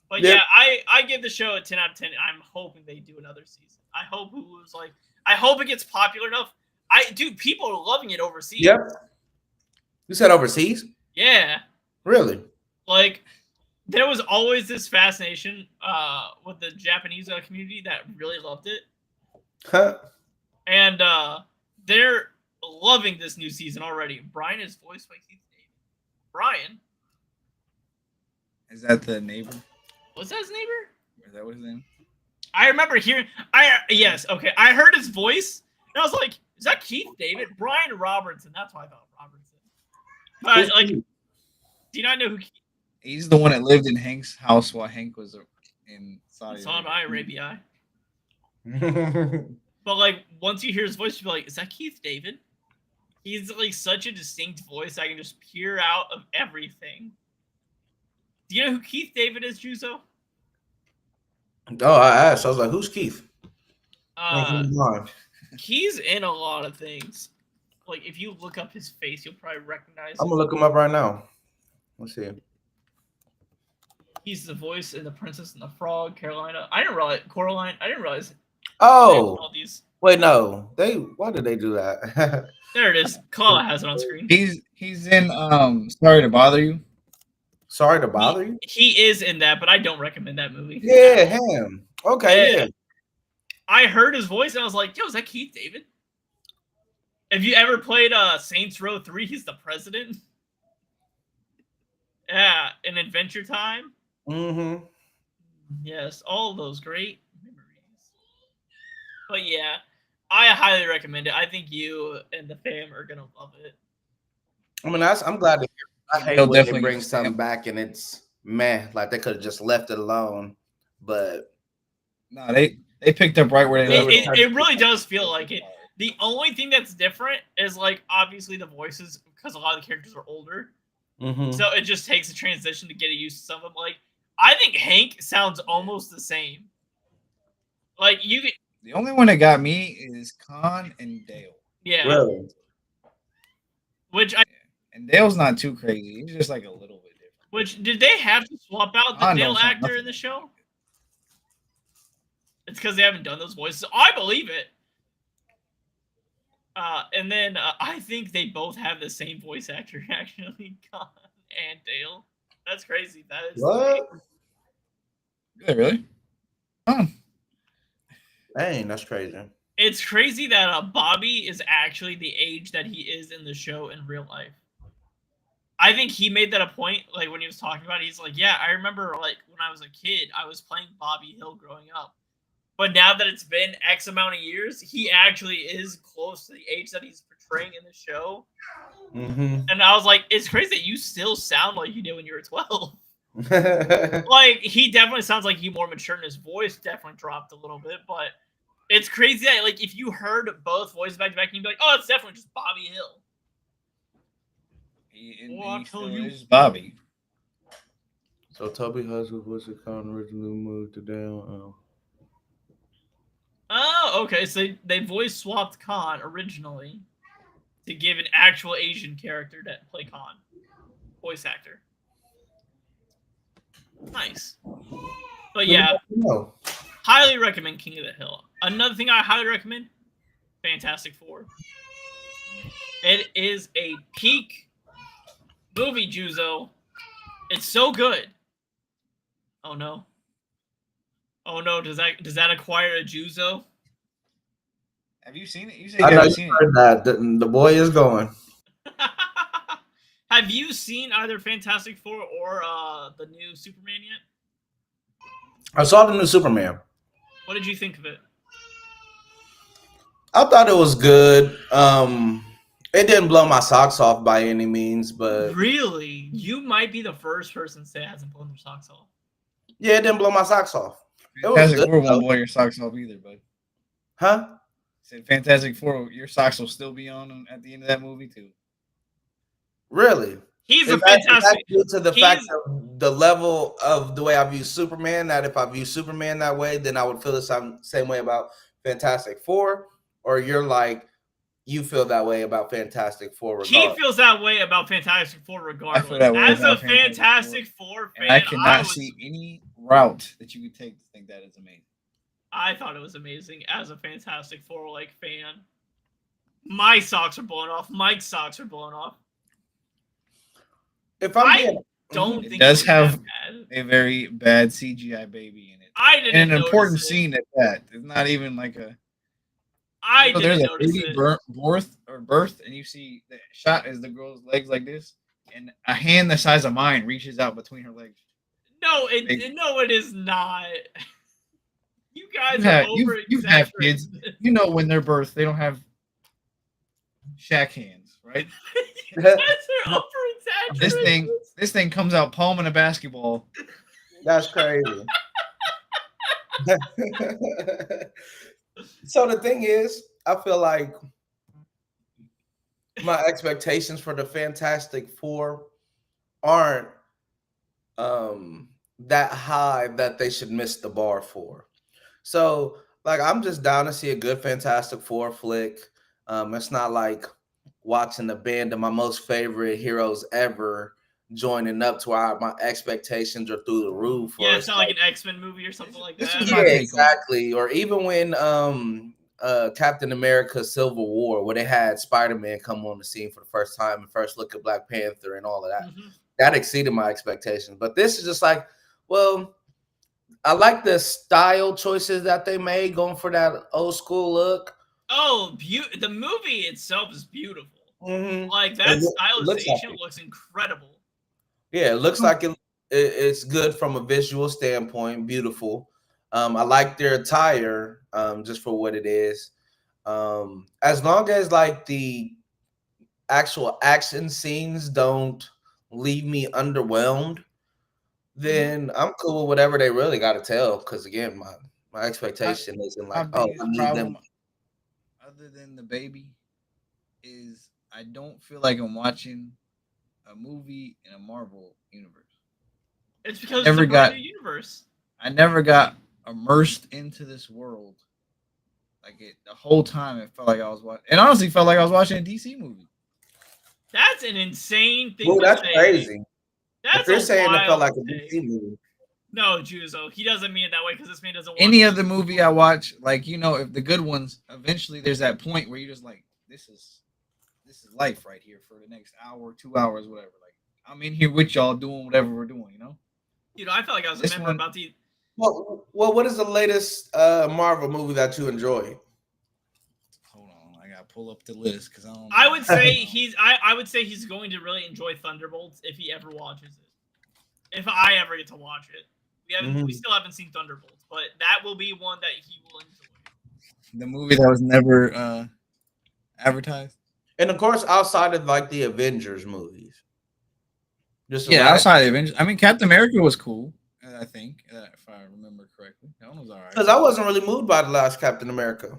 But yeah, I give the show a 10 out of 10. I'm hoping they do another season. I hope Hulu's like, I hope it gets popular enough. Dude, people are loving it overseas. Yep. You said overseas? Yeah. Really? Like, there was always this fascination with the Japanese community that really loved it. Huh. And they're loving this new season already. Brian is voiced by Keith David. Brian. Is that the neighbor? Was that his neighbor? Is that what his name? I remember hearing. Yes, okay. I heard his voice, and I was like, "Is that Keith David?" Brian Robertson. That's why I thought Robertson. But like, do you not know who? He's the one that lived in Hank's house while Hank was in Saudi Arabia. But like, once you hear his voice, you'll be like, "Is that Keith David?" He's like such a distinct voice. I can just peer out of everything. Do you know who Keith David is, Juzo? Oh, I asked. I was like, "Who's Keith?" He's in a lot of things. Like, if you look up his face, you'll probably recognize him. I'm gonna look him up right now. Let's see. He's the voice in The Princess and the Frog, Carolina. I didn't realize Coraline. I didn't realize. Oh, all these. Wait, no. Why did they do that? There it is. Kala has it on screen. He's in Sorry to Bother You. Sorry to Bother You? He is in that, but I don't recommend that movie. Yeah, him. Okay, yeah. I heard his voice and I was like, yo, is that Keith David? Have you ever played Saints Row 3? He's the president. Yeah, in Adventure Time. Mm-hmm. Yes, all those great memories. But yeah, I highly recommend it. I think you and the fam are gonna love it. I mean, I'm glad to hear. I hate when they bring something back and it's man, like they could have just left it alone. But No, they picked up right where they left off. It really does feel like it. The only thing that's different is like obviously the voices, because a lot of the characters are older. So it just takes a transition to get used to some of them. Like I think Hank sounds almost the same. Like you could, The only one that got me is Khan and Dale. yeah. really, Which And Dale's not too crazy. He's just like a little bit different. Which did they have to swap out the Khan Dale don't sound actor nothing in the like show? him. It's because they haven't done those voices. I believe it. And then I think they both have the same voice actor, actually, Khan and Dale. That's crazy. That is what? Yeah, really? Oh, Dang, that's crazy. It's crazy that Bobby is actually the age that he is in the show in real life. I think he made that a point, like when he was talking about it, he's like, yeah, I remember like when I was a kid, I was playing Bobby Hill growing up. But now that it's been X amount of years, he actually is close to the age that he's portraying in the show. And I was like, it's crazy that you still sound like you did when you were 12. Like, he definitely sounds like he more mature, and his voice definitely dropped a little bit. But it's crazy that, like, if you heard both voices back to back, you'd be like, oh, it's definitely just Bobby Hill. he still is Bobby. So Toby Husband was it called originally moved to down. Oh, okay. So they voice swapped Khan originally to give an actual Asian character to play Khan, voice actor. Nice. But yeah, No. highly recommend King of the Hill. Another thing I highly recommend, Fantastic Four. It is a peak movie, Juzo. It's so good. Oh no. Oh no, does that acquire a Juzo? Have you seen it? You said I you know haven't you seen heard that. The boy is going. Have you seen either Fantastic Four or the new Superman yet? I saw the new Superman. What did you think of it? I thought it was good. It didn't blow my socks off by any means, but Really? You might be the first person to say it hasn't blown their socks off. yeah, it didn't blow my socks off. it? It was Fantastic good, Four though. won't blow your socks off either, bud. Huh? Said Fantastic Four, your socks will still be on at the end of that movie too. Really? He's a Is that fantastic. due to the he's- fact of the level of the way I view Superman? That if I view Superman that way, then I would feel the same way about Fantastic Four? Or you're like, you feel that way about Fantastic Four He regardless? feels that way about Fantastic Four regardless. that way As a about Fantastic Fantastic Four fan, And I cannot see any route that you could take to think that is amazing. I thought it was amazing as a Fantastic Four like fan. My socks are blown off. Mike's socks are blown off. If I'm I being, don't It think does was have that bad. a very bad CGI baby in it. I didn't And an notice important it. scene at that. It's not even like a I didn't there's a notice baby it. birth, and you see the shot as the girl's legs like this, and a hand the size of mine reaches out between her legs. No, it is not. You guys are over You've had kids. You know when they're birthed, they don't have shack hands, right? You guys are over exaggerating. This thing comes out palming a basketball. that's crazy. So the thing is, I feel like my expectations for the Fantastic Four aren't that high that they should miss the bar for. So, like, I'm just down to see a good Fantastic Four flick. It's not like watching the band of my most favorite heroes ever joining up to where my expectations are through the roof. Yeah, or it's not like an X-Men movie or something like This that. was yeah, my take on it. exactly. Or even when Captain America Civil War, where they had Spider-Man come on the scene for the first time and first look at Black Panther and all of that. Mhm. That exceeded my expectations. But this is just like, well, I like the style choices that they made going for that old school look. Oh, the movie itself is beautiful. Mm-hmm. Like that stylization looks incredible. Yeah, it looks like it's good from a visual standpoint. Beautiful. I like their attire, just for what it is. As long as like the actual action scenes don't leave me underwhelmed, then I'm cool with whatever they really got to tell. Because again, my My, expectation isn't my like, oh, I biggest need them. problem, other than the baby, is I don't feel like I'm watching a movie in a Marvel universe. It's I because it's a never brand got new universe. I never got immersed into this world. Like it the whole time, it felt like I was watching. It honestly felt like I was watching a DC movie. That's an insane thing Well, to that's say. crazy. If That's you're a saying it felt wild like a take. DC movie, No, Juzo, he doesn't mean it that way because this man doesn't watch Any other DC. movie I watch, like if the good ones, eventually there's that point where you're just like, this is life right here for the next hour, 2 hours, whatever. Like I'm in here with y'all doing whatever we're doing. I felt like I was a This member one, about the. well, what is the latest Marvel movie that you enjoyed? hold on, I gotta pull up the list because I don't. I would say I would say he's going to really enjoy Thunderbolts if he ever watches it. If I ever get to watch it, we still haven't seen Thunderbolts, but that will be one that he will enjoy. the movie that was never advertised. And of course, outside of like the Avengers movies, just Yeah, outside of Avengers. I mean, Captain America was cool. I think, if I remember correctly, that one was all right. because I wasn't really moved by the last Captain America.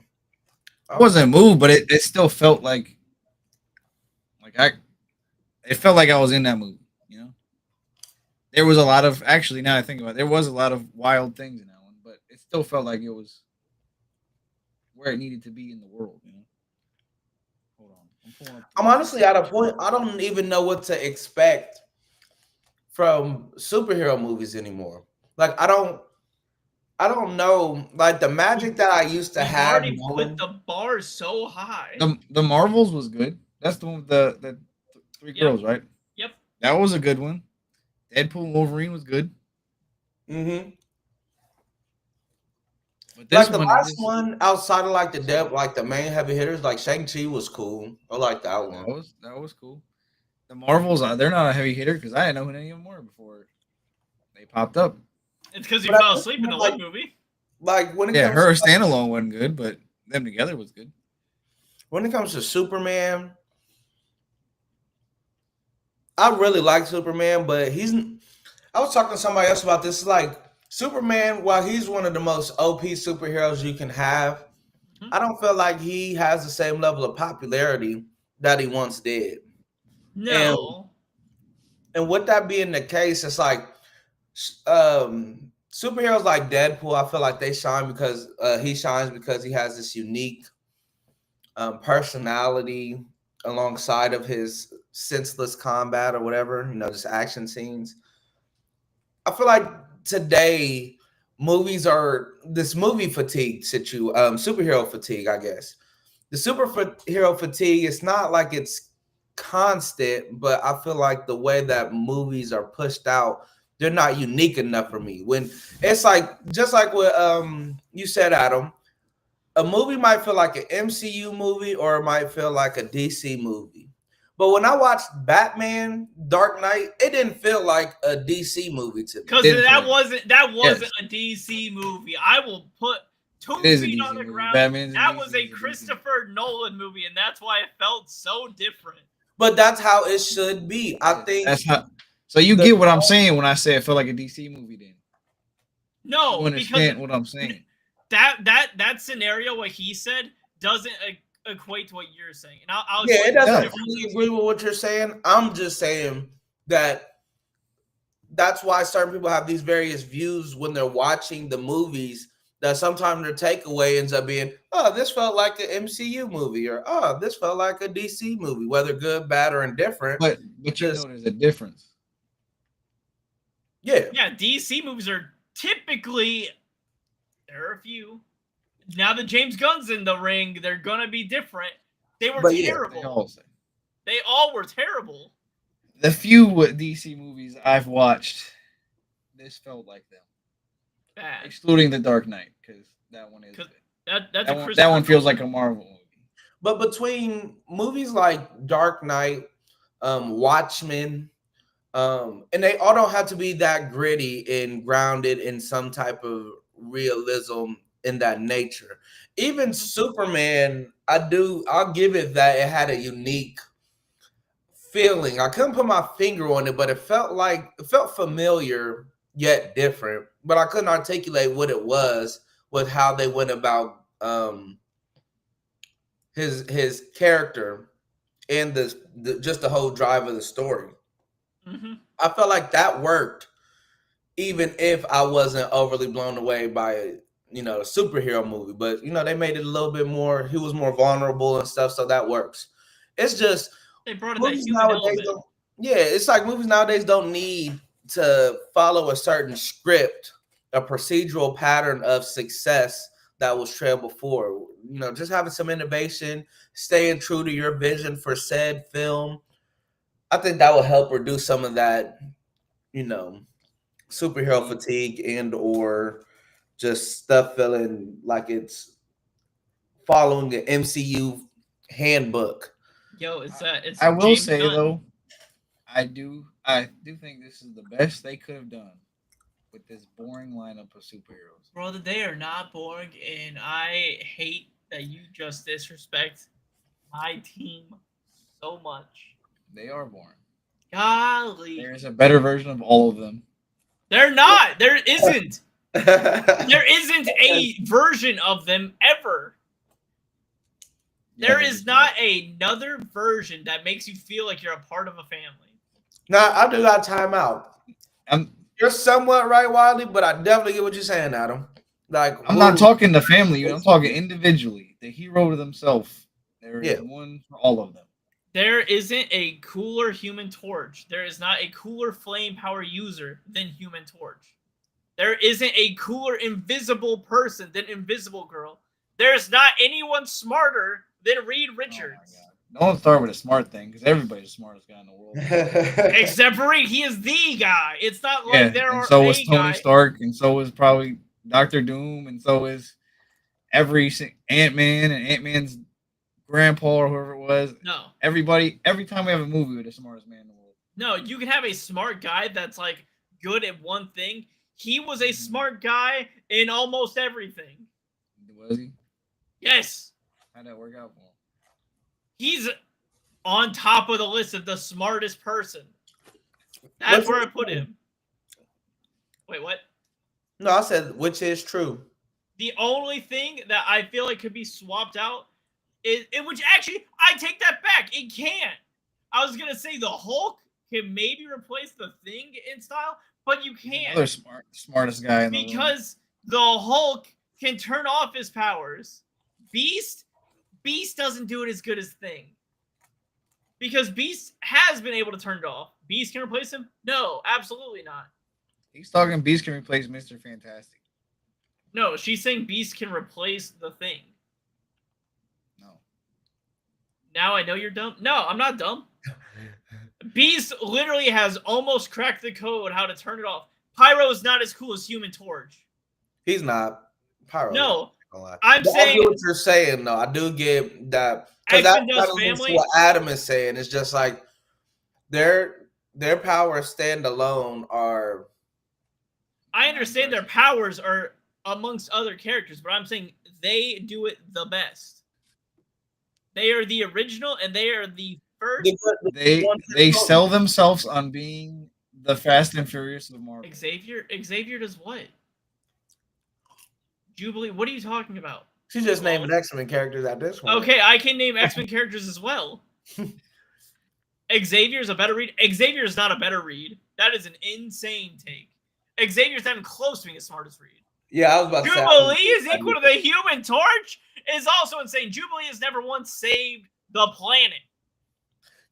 I wasn't moved, but it still felt like I. It felt like I was in that movie. There was a lot of actually. Now I think about it, there was a lot of wild things in that one, but it still felt like it was where it needed to be in the world. Hold on, I'm pulling up. I'm honestly at a point. I don't even know what to expect from superhero movies anymore. Like I don't know. Like the magic that I used to We've have. already put the bar so high. The Marvels was good. That's the one with the three girls, right? Yep. That was a good one. Deadpool and Wolverine was good. Mm-hmm. But Like the last one outside of like like the main heavy hitters, like Shang-Chi was cool. I like that one. That was cool. The Marvels, they're not a heavy hitter because I didn't know who any of them were before they popped up. It's because you fell asleep in the one movie. Like when it Yeah, comes her to, standalone wasn't good, but them together was good. when it comes to Superman, I really like Superman, but I was talking to somebody else about this. Like Superman, while he's one of the most OP superheroes you can have, I don't feel like he has the same level of popularity that he once did. No. And with that being the case, it's like superheroes like Deadpool, I feel like they shine because he shines because he has this unique personality alongside of his senseless combat or whatever, just action scenes. I feel like today movies are this movie fatigue superhero fatigue, I guess. The superhero fatigue, it's not like it's constant, but I feel like the way that movies are pushed out, they're not unique enough for me. When it's like just like what you said, Adam, a movie might feel like an MCU movie or it might feel like a DC movie. But when I watched Batman Dark Knight, it didn't feel like a DC movie to me. Because that wasn't a DC movie. I will put 2 feet on the ground. That was a Christopher Nolan movie, and that's why it felt so different. But that's how it should be. I think that's how. So you get what I'm saying when I say it felt like a DC movie. Then no, you understand what I'm saying. That scenario, what he said, doesn't equate to what you're saying. And I'll it doesn't really agree with what you're saying. I'm just saying that's why certain people have these various views when they're watching the movies, that sometimes their takeaway ends up being, oh, this felt like an MCU movie, or oh, this felt like a DC movie, whether good, bad, or indifferent. But there's a difference. Yeah. Yeah, DC movies are typically, there are a few. Now that James Gunn's in the ring, they're gonna be different. They were terrible. They all were terrible. The few DC movies I've watched, this felt like them. Bad. Excluding The Dark Knight, because that one is good. That one feels like a Marvel movie. But between movies like Dark Knight, Watchmen, and they all don't have to be that gritty and grounded in some type of realism in that nature. Even Superman, I'll give it that it had a unique feeling. I couldn't put my finger on it, but it felt familiar yet different, but I couldn't articulate what it was with how they went about his character and just the whole drive of the story. Mm-hmm. I felt like that worked, even if I wasn't overly blown away by a superhero movie. But they made it a little bit more. He was more vulnerable and stuff, so that works. It's just They brought in that movies human nowadays element. don't. Yeah, it's like movies nowadays don't need to follow a certain script, a procedural pattern of success that was trailed before. Just having some innovation, staying true to your vision for said film. I think that will help reduce some of that, superhero fatigue and or just stuff feeling like it's following the MCU handbook. Yo, it's I will James say Gunn. though, I do think this is the best they could have done with this boring lineup of superheroes. Brother, they are not boring, and I hate that you just disrespect my team so much. They are boring. Golly. There is a better version of all of them. They're not. There isn't. There isn't a version of them ever. There is not another version that makes you feel like you're a part of a family. Now, I do got time out. I'm You're somewhat right, Wiley, but I definitely get what you're saying, Adam. Like, I'm not talking the family. I'm talking individually. The hero himself. There is Yeah. one for all of them. There isn't a cooler Human Torch. There is not a cooler flame power user than Human Torch. There isn't a cooler invisible person than Invisible Girl. There's not anyone smarter than Reed Richards. Oh my God. No one started with a smart thing because everybody's the smartest guy in the world. Except for Reed. He is the guy. It's not like there and are so a was Tony guy. Stark, and so was probably Doctor Doom, and so is Ant-Man and Ant-Man's grandpa or whoever it was. No. Everybody, every time we have a movie with the smartest man in the world. No, you can have a smart guy that's like good at one thing. He was a smart guy in almost everything. Was he? Yes. How'd that work out for him? He's on top of the list of the smartest person. That's where I put him. Wait, what? No, I said which is true. The only thing that I feel like could be swapped out is which actually I take that back. It can't. I was gonna say the Hulk can maybe replace the Thing in style, but you can't. Another smartest guy in the world. Because the Hulk can turn off his powers. Beast doesn't do it as good as Thing. Because Beast has been able to turn it off. Beast can replace him? No, absolutely not. He's talking Beast can replace Mr. Fantastic. No, she's saying Beast can replace the Thing. No. Now I know you're dumb. No, I'm not dumb. Beast literally has almost cracked the code how to turn it off. Pyro is not as cool as Human Torch. He's not. Pyro. No, I I'm saying. I get what you're saying, though. I do get that. Because X-Men that does kind of leads to family. what Adam is saying. It's just like their powers standalone are. I understand their powers are amongst other characters, but I'm saying they do it the best. They are the original, and they are the first. They sell themselves on being the Fast and Furious of Marvel. Xavier does what? Jubilee, what are you talking about? She's just naming X-Men characters at this point. Okay, I can name X-Men characters as well. Xavier's a better read. Xavier is not a better read. That is an insane take. Xavier's not even close to being as smart as Reed. Yeah, I was about to say. Jubilee is equal to the Human Torch is also insane. Jubilee has never once saved the planet.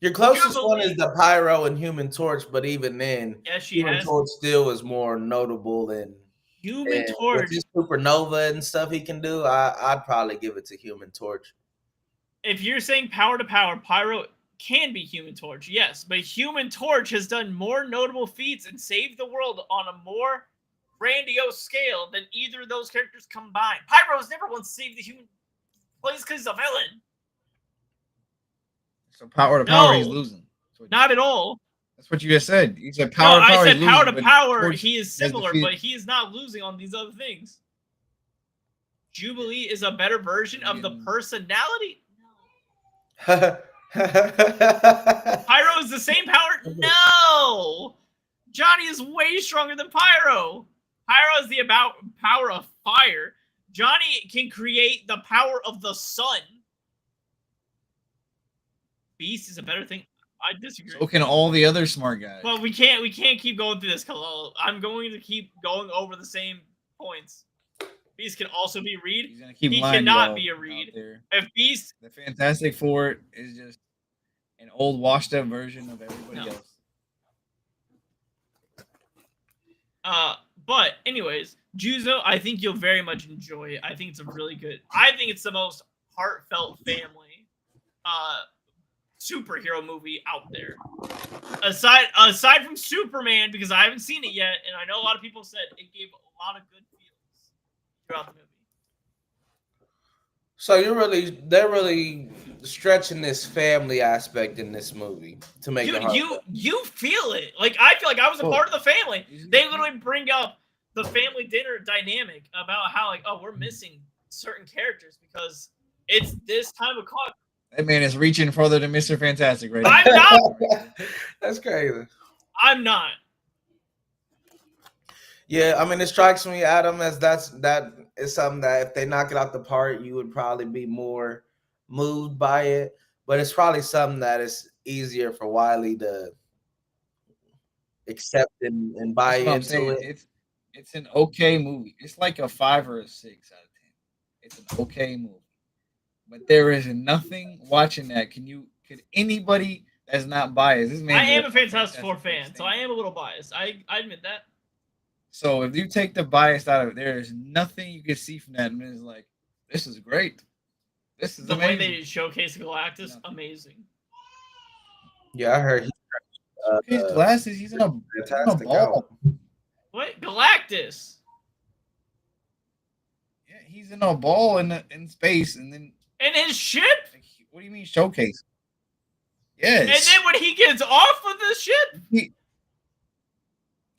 Your closest one is the Pyro and Human Torch, but even then, Human Torch still is more notable than Human Torch. With his supernova and stuff he can do, I'd probably give it to Human Torch. If you're saying power to power, Pyro can be Human Torch, yes, but Human Torch has done more notable feats and saved the world on a more grandiose scale than either of those characters combined. Pyro has never once saved the human place because he's a villain. So power to power, he's losing. Not at all. That's what you just said. You said power to power. I said power to power. He is similar, but he is not losing on these other things. Jubilee is a better version of the personality. No. Pyro is the same power. No. Johnny is way stronger than Pyro. Pyro is the power of fire. Johnny can create the power of the sun. Beast is a better thing. I disagree. So can all the other smart guys. Well, we can't keep going through this, Kalal. I'm going to keep going over the same points. Beast can also be Reed. He's gonna keep He lying cannot y'all be a out Reed. there. If Beast, The Fantastic Four is just an old, washed-up version of everybody else. But anyways, Juzo, I think you'll very much enjoy it. I think it's a really good. I think it's the most heartfelt family superhero movie out there. Aside from Superman, because I haven't seen it yet, and I know a lot of people said it gave a lot of good feelings throughout the movie. So they're really stretching this family aspect in this movie to make it heartfelt. You feel it. Like I feel like I was a part of the family. They literally bring up the family dinner dynamic about how like, oh, we're missing certain characters because it's this time of clock. That man is reaching further than Mr. Fantastic right now. I'm not. That's crazy. I'm not. Yeah, I mean, it strikes me, Adam, as that is something that if they knock it out the park, you would probably be more moved by it. But it's probably something that is easier for Wiley to accept and buy into it. It's an okay movie. It's like a 5 or a 6 out of 10. It's an okay movie. But there is nothing watching that. Could anybody that's not biased? This man I am a Fantastic Four fan, so I am a little biased. I admit that. So if you take the bias out of it, there is nothing you can see from that. And it's like, this is great. This is the amazing. way they showcase Galactus, amazing. Yeah, I heard his glasses. He's in a ball. What Galactus? Yeah, he's in a ball in space, and then in his ship. Like, what do you mean showcase? Yes. And then when he gets off of the ship.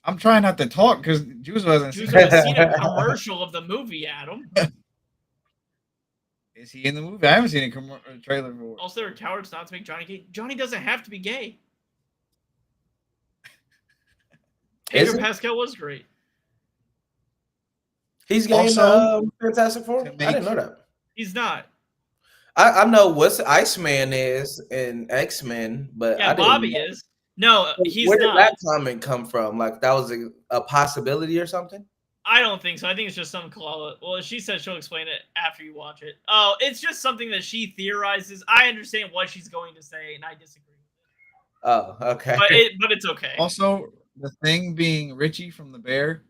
I'm trying not to talk because Juzo hasn't seen a commercial of the movie, Adam. Is he in the movie? I haven't seen a trailer for. Also, there are cowards not to make Johnny gay. Johnny doesn't have to be gay. Pedro Pascal was great. He's gay in Fantastic Four? I didn't know that. He's not. I know what Iceman is in X-Men, but yeah, Bobby is. No, he's Where not. Where did that comment come from? Like that was a possibility or something? I don't think so. I think it's just some Kalala. Well, she said she'll explain it after you watch it. Oh, it's just something that she theorizes. I understand what she's going to say, and I disagree with it. Oh, okay. But it's okay. Also, the Thing being Richie from The Bear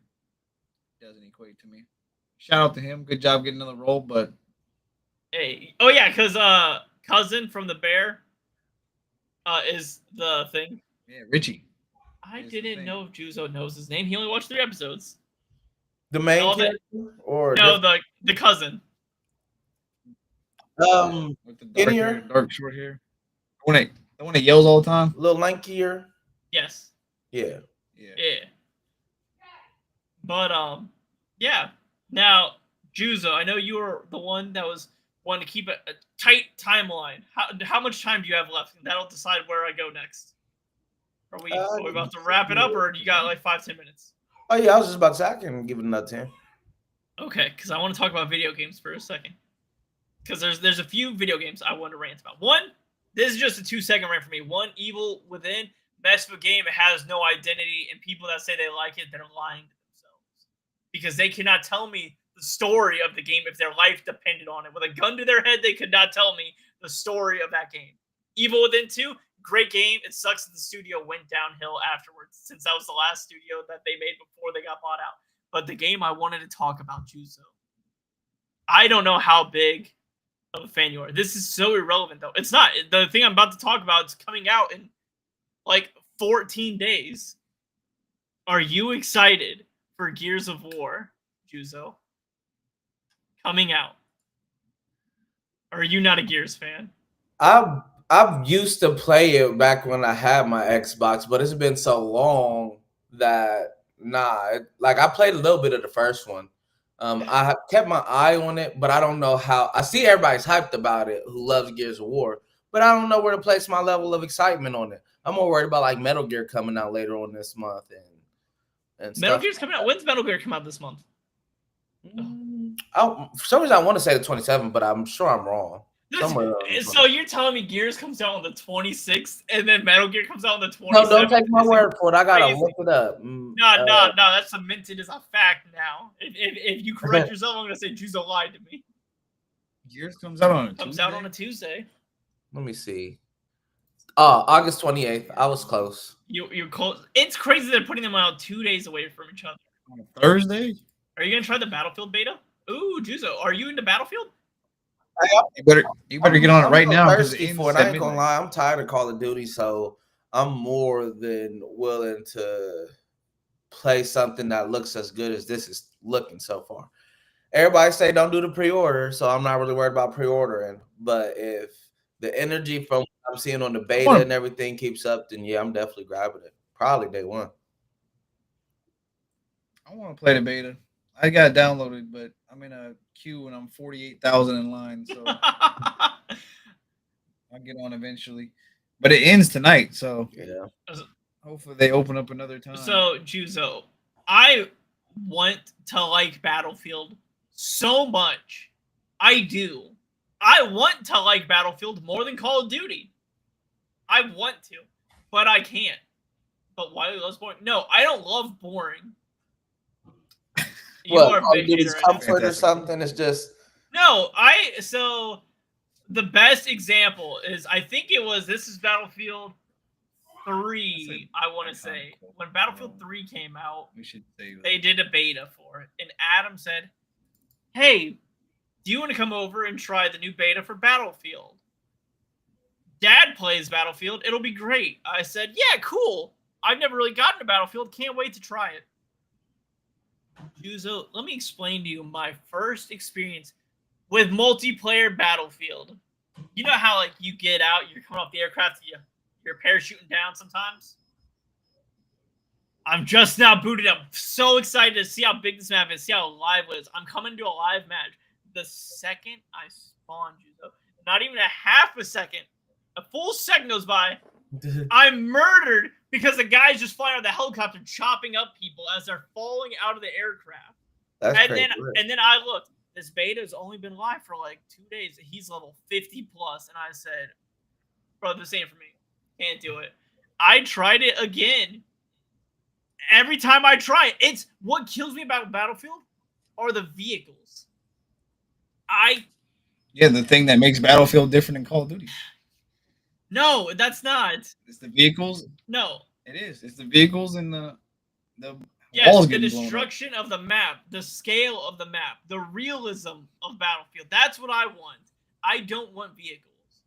doesn't equate to me. Shout out to him. Good job getting another role, but hey, oh yeah, because cousin from The Bear is the Thing. Yeah, Richie. I didn't know if Juzo knows his name. He only watched 3 episodes. The main character? Or no, the cousin. With the dark short hair. The one that yells all the time. A little lankier. Yes. Yeah. But yeah. Now, Juzo, I know you were the one that was wanting to keep a tight timeline. How much time do you have left? That'll decide where I go next. Are we about to wrap it up, or do you got like 5-10 minutes? Oh yeah, I was just about to say I can give it another 10. Okay, because I want to talk about video games for a second. Because there's a few video games I want to rant about. One, this is just a 2-second rant for me. One, Evil Within, best of a game. It has no identity, and people that say they like it, they're lying to themselves. Because they cannot tell me the story of the game if their life depended on it. With a gun to their head, they could not tell me the story of that game. Evil Within 2, great game. It sucks that the studio went downhill afterwards, since that was the last studio that they made before they got bought out. But the game I wanted to talk about, Juzo. I don't know how big of a fan you are. This is so irrelevant, though. It's not. The thing I'm about to talk about is coming out in like 14 days. Are you excited for Gears of War, Juzo? Coming out. Or are you not a Gears fan? I've used to play it back when I had my Xbox, but it's been so long that like I played a little bit of the first one. I have kept my eye on it, but I don't know how. I see everybody's hyped about it who loves Gears of War, but I don't know where to place my level of excitement on it. I'm more worried about like Metal Gear coming out later on this month, and and Metal stuff. Gear's coming out. When's Metal Gear come out this month? For some reason, I want to say the 27th, but I'm sure I'm wrong. Somewhere So you're telling me Gears comes out on the 26th, and then Metal Gear comes out on the 27th? No, don't take my word for it. I gotta look it up. No, that's cemented as a fact now. If you correct yourself, I'm gonna say Juzo lied to me. Gears comes out on a Comes Tuesday? out on a Tuesday. Let me see. August 28th. I was close. You're close. It's crazy they're putting them out 2 days away from each other. On a Thursday? Are you gonna try the Battlefield beta? Ooh, Juzo, are you into Battlefield? You better get on it right now. Thirsty for it. I ain't gonna lie. I'm tired of Call of Duty, so I'm more than willing to play something that looks as good as this is looking so far. Everybody say don't do the pre-order, so I'm not really worried about pre-ordering. But if the energy from what I'm seeing on the beta and everything keeps up, then yeah, I'm definitely grabbing it. Probably day one. I want to play the beta. I got it downloaded, but I'm in a queue and I'm 48,000 in line, so I'll get on eventually. But it ends tonight, so yeah. Hopefully they open up another time. So Juzo, I want to like Battlefield so much. I do. I want to like Battlefield more than Call of Duty. I want to, but I can't. But why loves boring? No, I don't love boring. You are a big comfort or something. It's just no. So the best example is I think it was this is Battlefield 3. I want to say when Battlefield 3 came out, we should say they did a beta for it, and Adam said, "Hey, do you want to come over and try the new beta for Battlefield? Dad plays Battlefield. It'll be great." I said, "Yeah, cool. I've never really gotten to Battlefield. Can't wait to try it." Juzo, let me explain to you my first experience with multiplayer Battlefield. You know how like you get out, you're coming off the aircraft, you're parachuting down sometimes? I'm just now booted up. So excited to see how big this map is, see how live it is. I'm coming to a live match. The second I spawn, Juzo, not even a half a second, a full second goes by, I'm murdered because the guy's just flying out of the helicopter, chopping up people as they're falling out of the aircraft. That's and crazy. then I looked. This beta has only been live for like 2 days. He's level 50 plus, and I said, "Bro, this ain't for me. Can't do it." I tried it again. Every time I try it, it's what kills me about Battlefield are the vehicles. The thing that makes Battlefield different than Call of Duty. No, that's not. It's the vehicles. No. It is. It's the vehicles and the yes, the destruction of the map, the scale of the map, the realism of Battlefield. That's what I want. I don't want vehicles.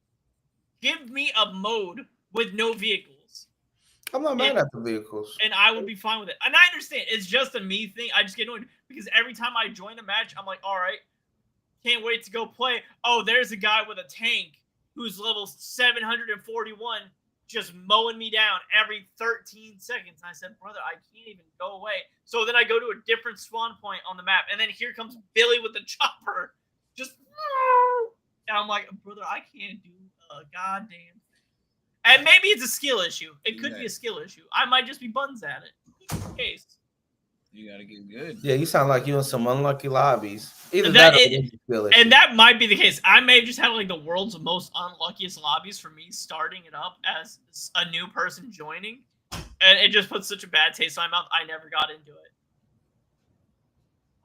Give me a mode with no vehicles. I'm not mad at the vehicles. And I would be fine with it. And I understand. It's just a me thing. I just get annoyed because every time I join a match, I'm like, all right, can't wait to go play. Oh, there's a guy with a tank who's level 741 just mowing me down every 13 seconds. And I said, brother, I can't even go away. So then I go to a different spawn point on the map. And then here comes Billy with the chopper. Just, and I'm like, brother, I can't do a goddamn thing. And maybe it's a skill issue. It could be a skill issue. I might just be buns at it. Good case. You gotta get good. Yeah, you sound like you in some unlucky lobbies. Either that and that might be the case. I may have just had like the world's most unluckiest lobbies for me starting it up as a new person joining. And it just puts such a bad taste in my mouth. I never got into it.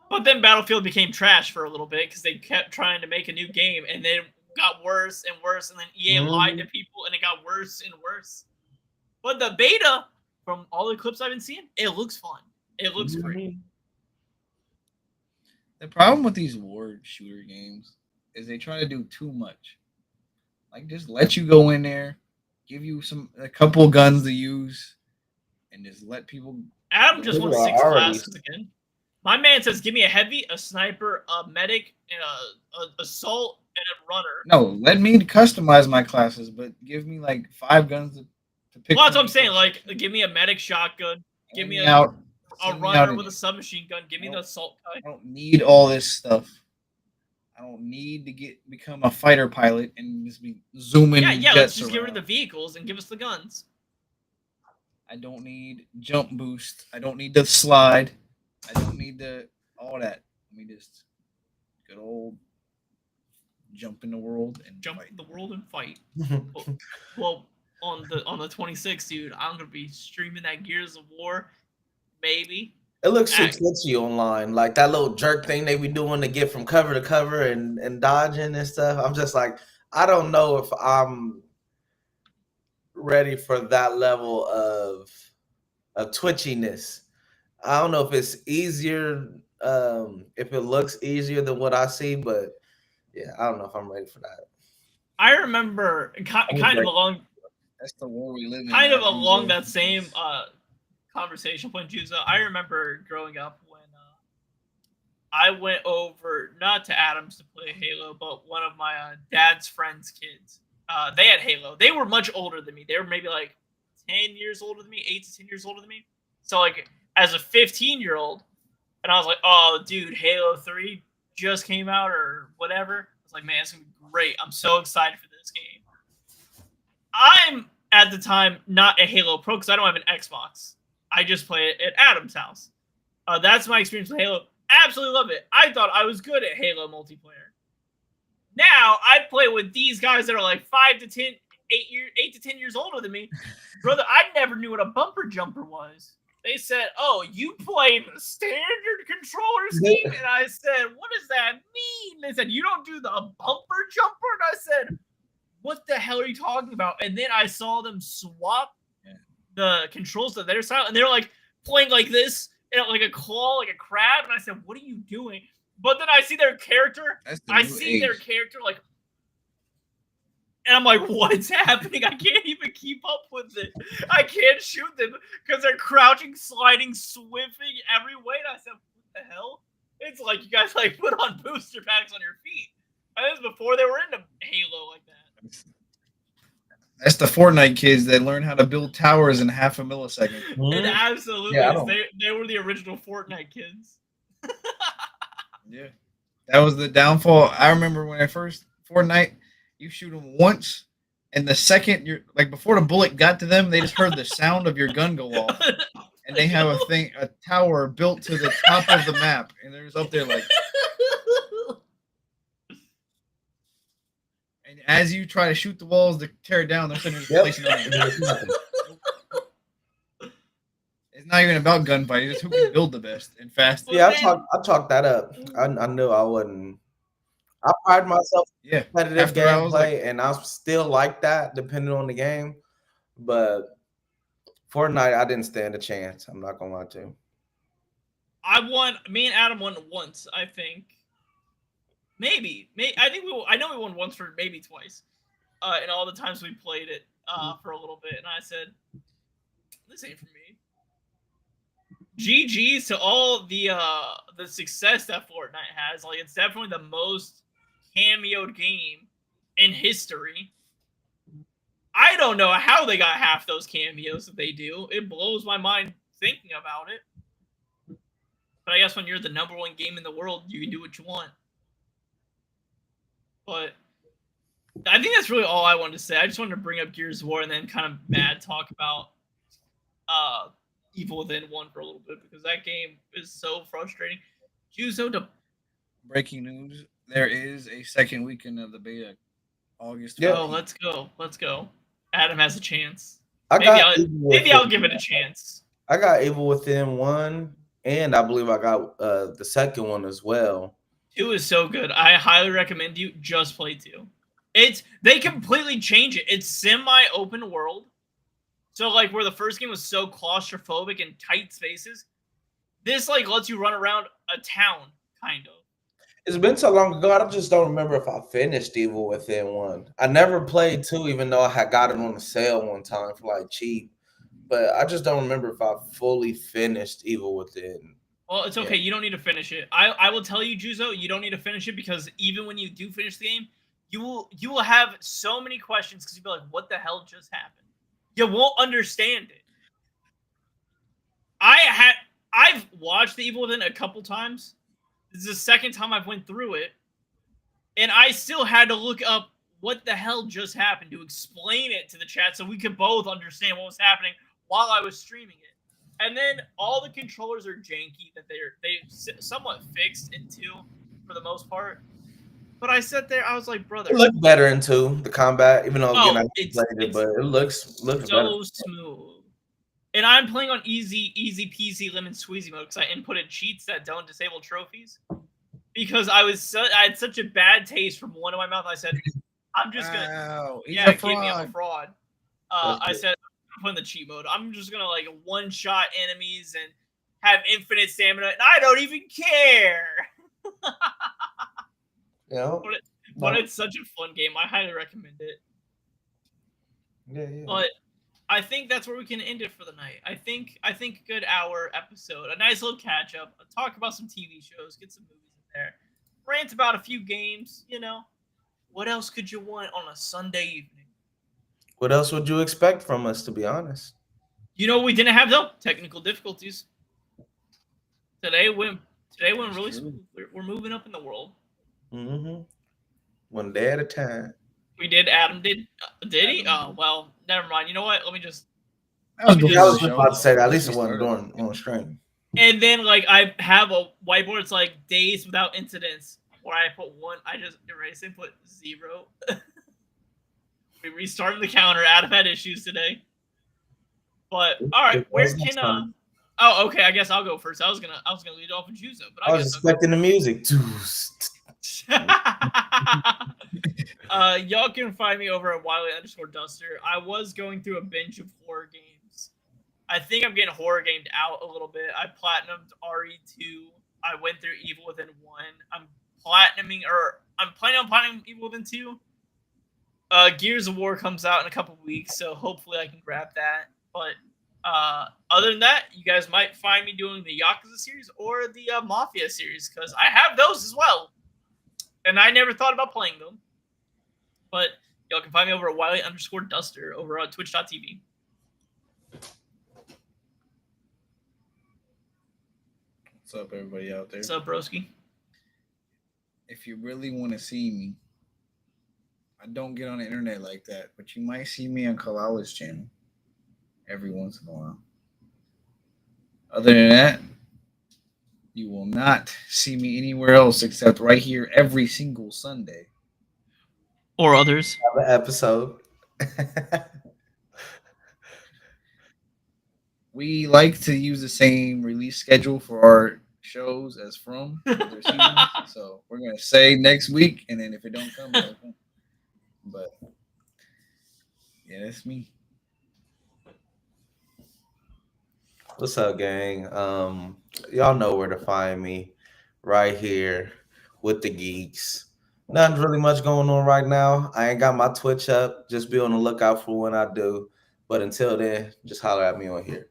But then Battlefield became trash for a little bit because they kept trying to make a new game and then got worse and worse. And then EA lied to people and it got worse and worse. But the beta, from all the clips I've been seeing, it looks fun. It looks great. The problem with these war shooter games is they try to do too much. Like just let you go in there, give you a couple guns to use, and just let people. Adam just wants 6 classes again. My man says, "Give me a heavy, a sniper, a medic, and a assault, and a runner." No, let me customize my classes, but give me like 5 guns to pick. Well, that's what I'm saying. Like, give me a medic shotgun. Give me a runner with a submachine gun. Give me the assault guy. I don't need all this stuff. I don't need to become a fighter pilot and just be zooming. Yeah. Let's just get rid of the vehicles and give us the guns. I don't need jump boost. I don't need the slide. I don't need all that. Let me just good old jump in the world and Jump fight. the world and fight. Well, on the 26th, dude, I'm gonna be streaming that Gears of War. Maybe. It looks too Act. twitchy online, like that little jerk thing they be doing to get from cover to cover and dodging and stuff. I'm just like, I don't know if I'm ready for that level of twitchiness. I don't know if it's easier, if it looks easier than what I see, but yeah, I don't know if I'm ready for that. I remember kind of along That's the war we live in. kind of now, along Juzo. that same conversation point, Juzo. I remember growing up when I went over not to Adams to play Halo, but one of my dad's friends' kids. They had Halo. They were much older than me. They were maybe like 10 years older than me, 8 to 10 years older than me. So like as a 15-year-old, and I was like, oh dude, Halo 3 just came out or whatever. I was like, man, it's gonna be great. I'm so excited for this game. I'm at the time not a Halo pro because I don't have an Xbox. I just play it at Adam's house. That's my experience with Halo. Absolutely love it. I thought I was good at Halo multiplayer. Now I play with these guys that are like 8 to 10 years older than me. Brother, I never knew what a bumper jumper was. They said, oh, you play the standard controller scheme? And I said, what does that mean? They said, you don't do the bumper jumper? And I said, what the hell are you talking about? And then I saw them swap the controls to their style, and they're like playing like this, like a claw, like a crab. And I said, what are you doing? But then I see their character. Their character like, and I'm like, what's happening? I can't even keep up with it. I can't shoot them because they're crouching, sliding, swiffing every way. And I said, what the hell? It's like you guys like put on booster packs on your feet. And this was before they were into Halo like that. That's the Fortnite kids that learn how to build towers in half a millisecond. It absolutely is. They were the original Fortnite kids. Yeah. That was the downfall. I remember when I first Fortnite, you shoot them once, and the second you're like before the bullet got to them, they just heard the sound of your gun go off. And they have a tower built to the top of the map, and they're just up there like. And as you try to shoot the walls to tear it down, they're sitting there placing it. It's not even about gunfighting; it's who can build the best and fastest. Yeah, I talked that up. I knew I wouldn't. I pride myself in competitive gameplay, and I still like that, depending on the game. But Fortnite, I didn't stand a chance. I'm not gonna lie to you. Me and Adam won once, I think. Maybe. I think I know we won once for maybe twice. And all the times we played it for a little bit, and I said, "This ain't for me." GG's to all the success that Fortnite has. Like, it's definitely the most cameoed game in history. I don't know how they got half those cameos that they do. It blows my mind thinking about it. But I guess when you're the #1 game in the world, you can do what you want. But I think that's really all I wanted to say. I just wanted to bring up Gears of War and then kind of mad talk about Evil Within 1 for a little bit because that game is so frustrating. Breaking news: there is a second weekend of the beta, August. Yeah. Oh, let's go. Adam has a chance. Maybe I'll give it a chance. I got Evil Within 1, and I believe I got the second one as well. 2 is so good. I highly recommend you just play 2. They completely change it. It's semi-open world. So like where the first game was so claustrophobic and tight spaces, this like lets you run around a town, kind of. It's been so long ago, I just don't remember if I finished Evil Within 1. I never played 2, even though I had got it on a sale one time for like cheap. But I just don't remember if I fully finished Evil Within. Well, it's okay. Yeah. You don't need to finish it. I will tell you, Juzo, you don't need to finish it because even when you do finish the game, you will have so many questions because you'll be like, what the hell just happened? You won't understand it. I've watched the Evil Within a couple times. This is the second time I've went through it. And I still had to look up what the hell just happened to explain it to the chat so we could both understand what was happening while I was streaming it. And then all the controllers are janky that they somewhat fixed in 2 for the most part. But I sat there, I was like, brother, It looks better in 2, the combat, even though again I it's played it, but it looks better. so smooth. And I'm playing on easy peasy lemon squeezy mode because I inputted cheats that don't disable trophies. Because I had such a bad taste from one of my mouth. I said, I'm just gonna it gave me I'm a fraud. I said I'm putting the cheat mode. I'm just gonna like one shot enemies and have infinite stamina, and I don't even care. But it's such a fun game. I highly recommend it. Yeah. But I think that's where we can end it for the night. I think a good hour episode, a nice little catch up, talk about some TV shows, get some movies in there, rant about a few games. What else could you want on a Sunday evening? What else would you expect from us, to be honest? We didn't have though? Technical difficulties. Today went really smooth. We're moving up in the world. Mm-hmm. One day at a time. We did. Adam did. Did he? Oh well, never mind. You know what? Let me just. I was about to say that. At least it wasn't on stream. And then I have a whiteboard. It's like days without incidents. Where I put 1, I just erase and put 0. We restarted the counter. Adam had issues today. But all right, where can Oh, okay. I guess I'll go first. I was gonna lead off with Juzo, but I was expecting the music. Y'all can find me over at Wiley_Duster. I was going through a binge of horror games. I think I'm getting horror gamed out a little bit. I platinumed RE2. I went through Evil Within 1. I'm planning on platinum Evil Within 2. Gears of War comes out in a couple weeks, so hopefully I can grab that. But other than that, you guys might find me doing the Yakuza series or the Mafia series, because I have those as well. And I never thought about playing them. But y'all can find me over at Wiley_Duster over on Twitch.tv. What's up, everybody out there? What's up, broski? If you really want to see me, I don't get on the internet like that, but you might see me on Kalala's channel every once in a while. Other than that, you will not see me anywhere else except right here every single Sunday. Or others. Have an episode. We like to use the same release schedule for our shows as from their seasons. So we're gonna say next week, and then if it don't come, it'll come. But yeah, that's me. What's up, gang? Y'all know where to find me. Right here with the Geeks. Nothing really much going on right now. I ain't got my Twitch up. Just be on the lookout for when I do. But until then, just holler at me on here.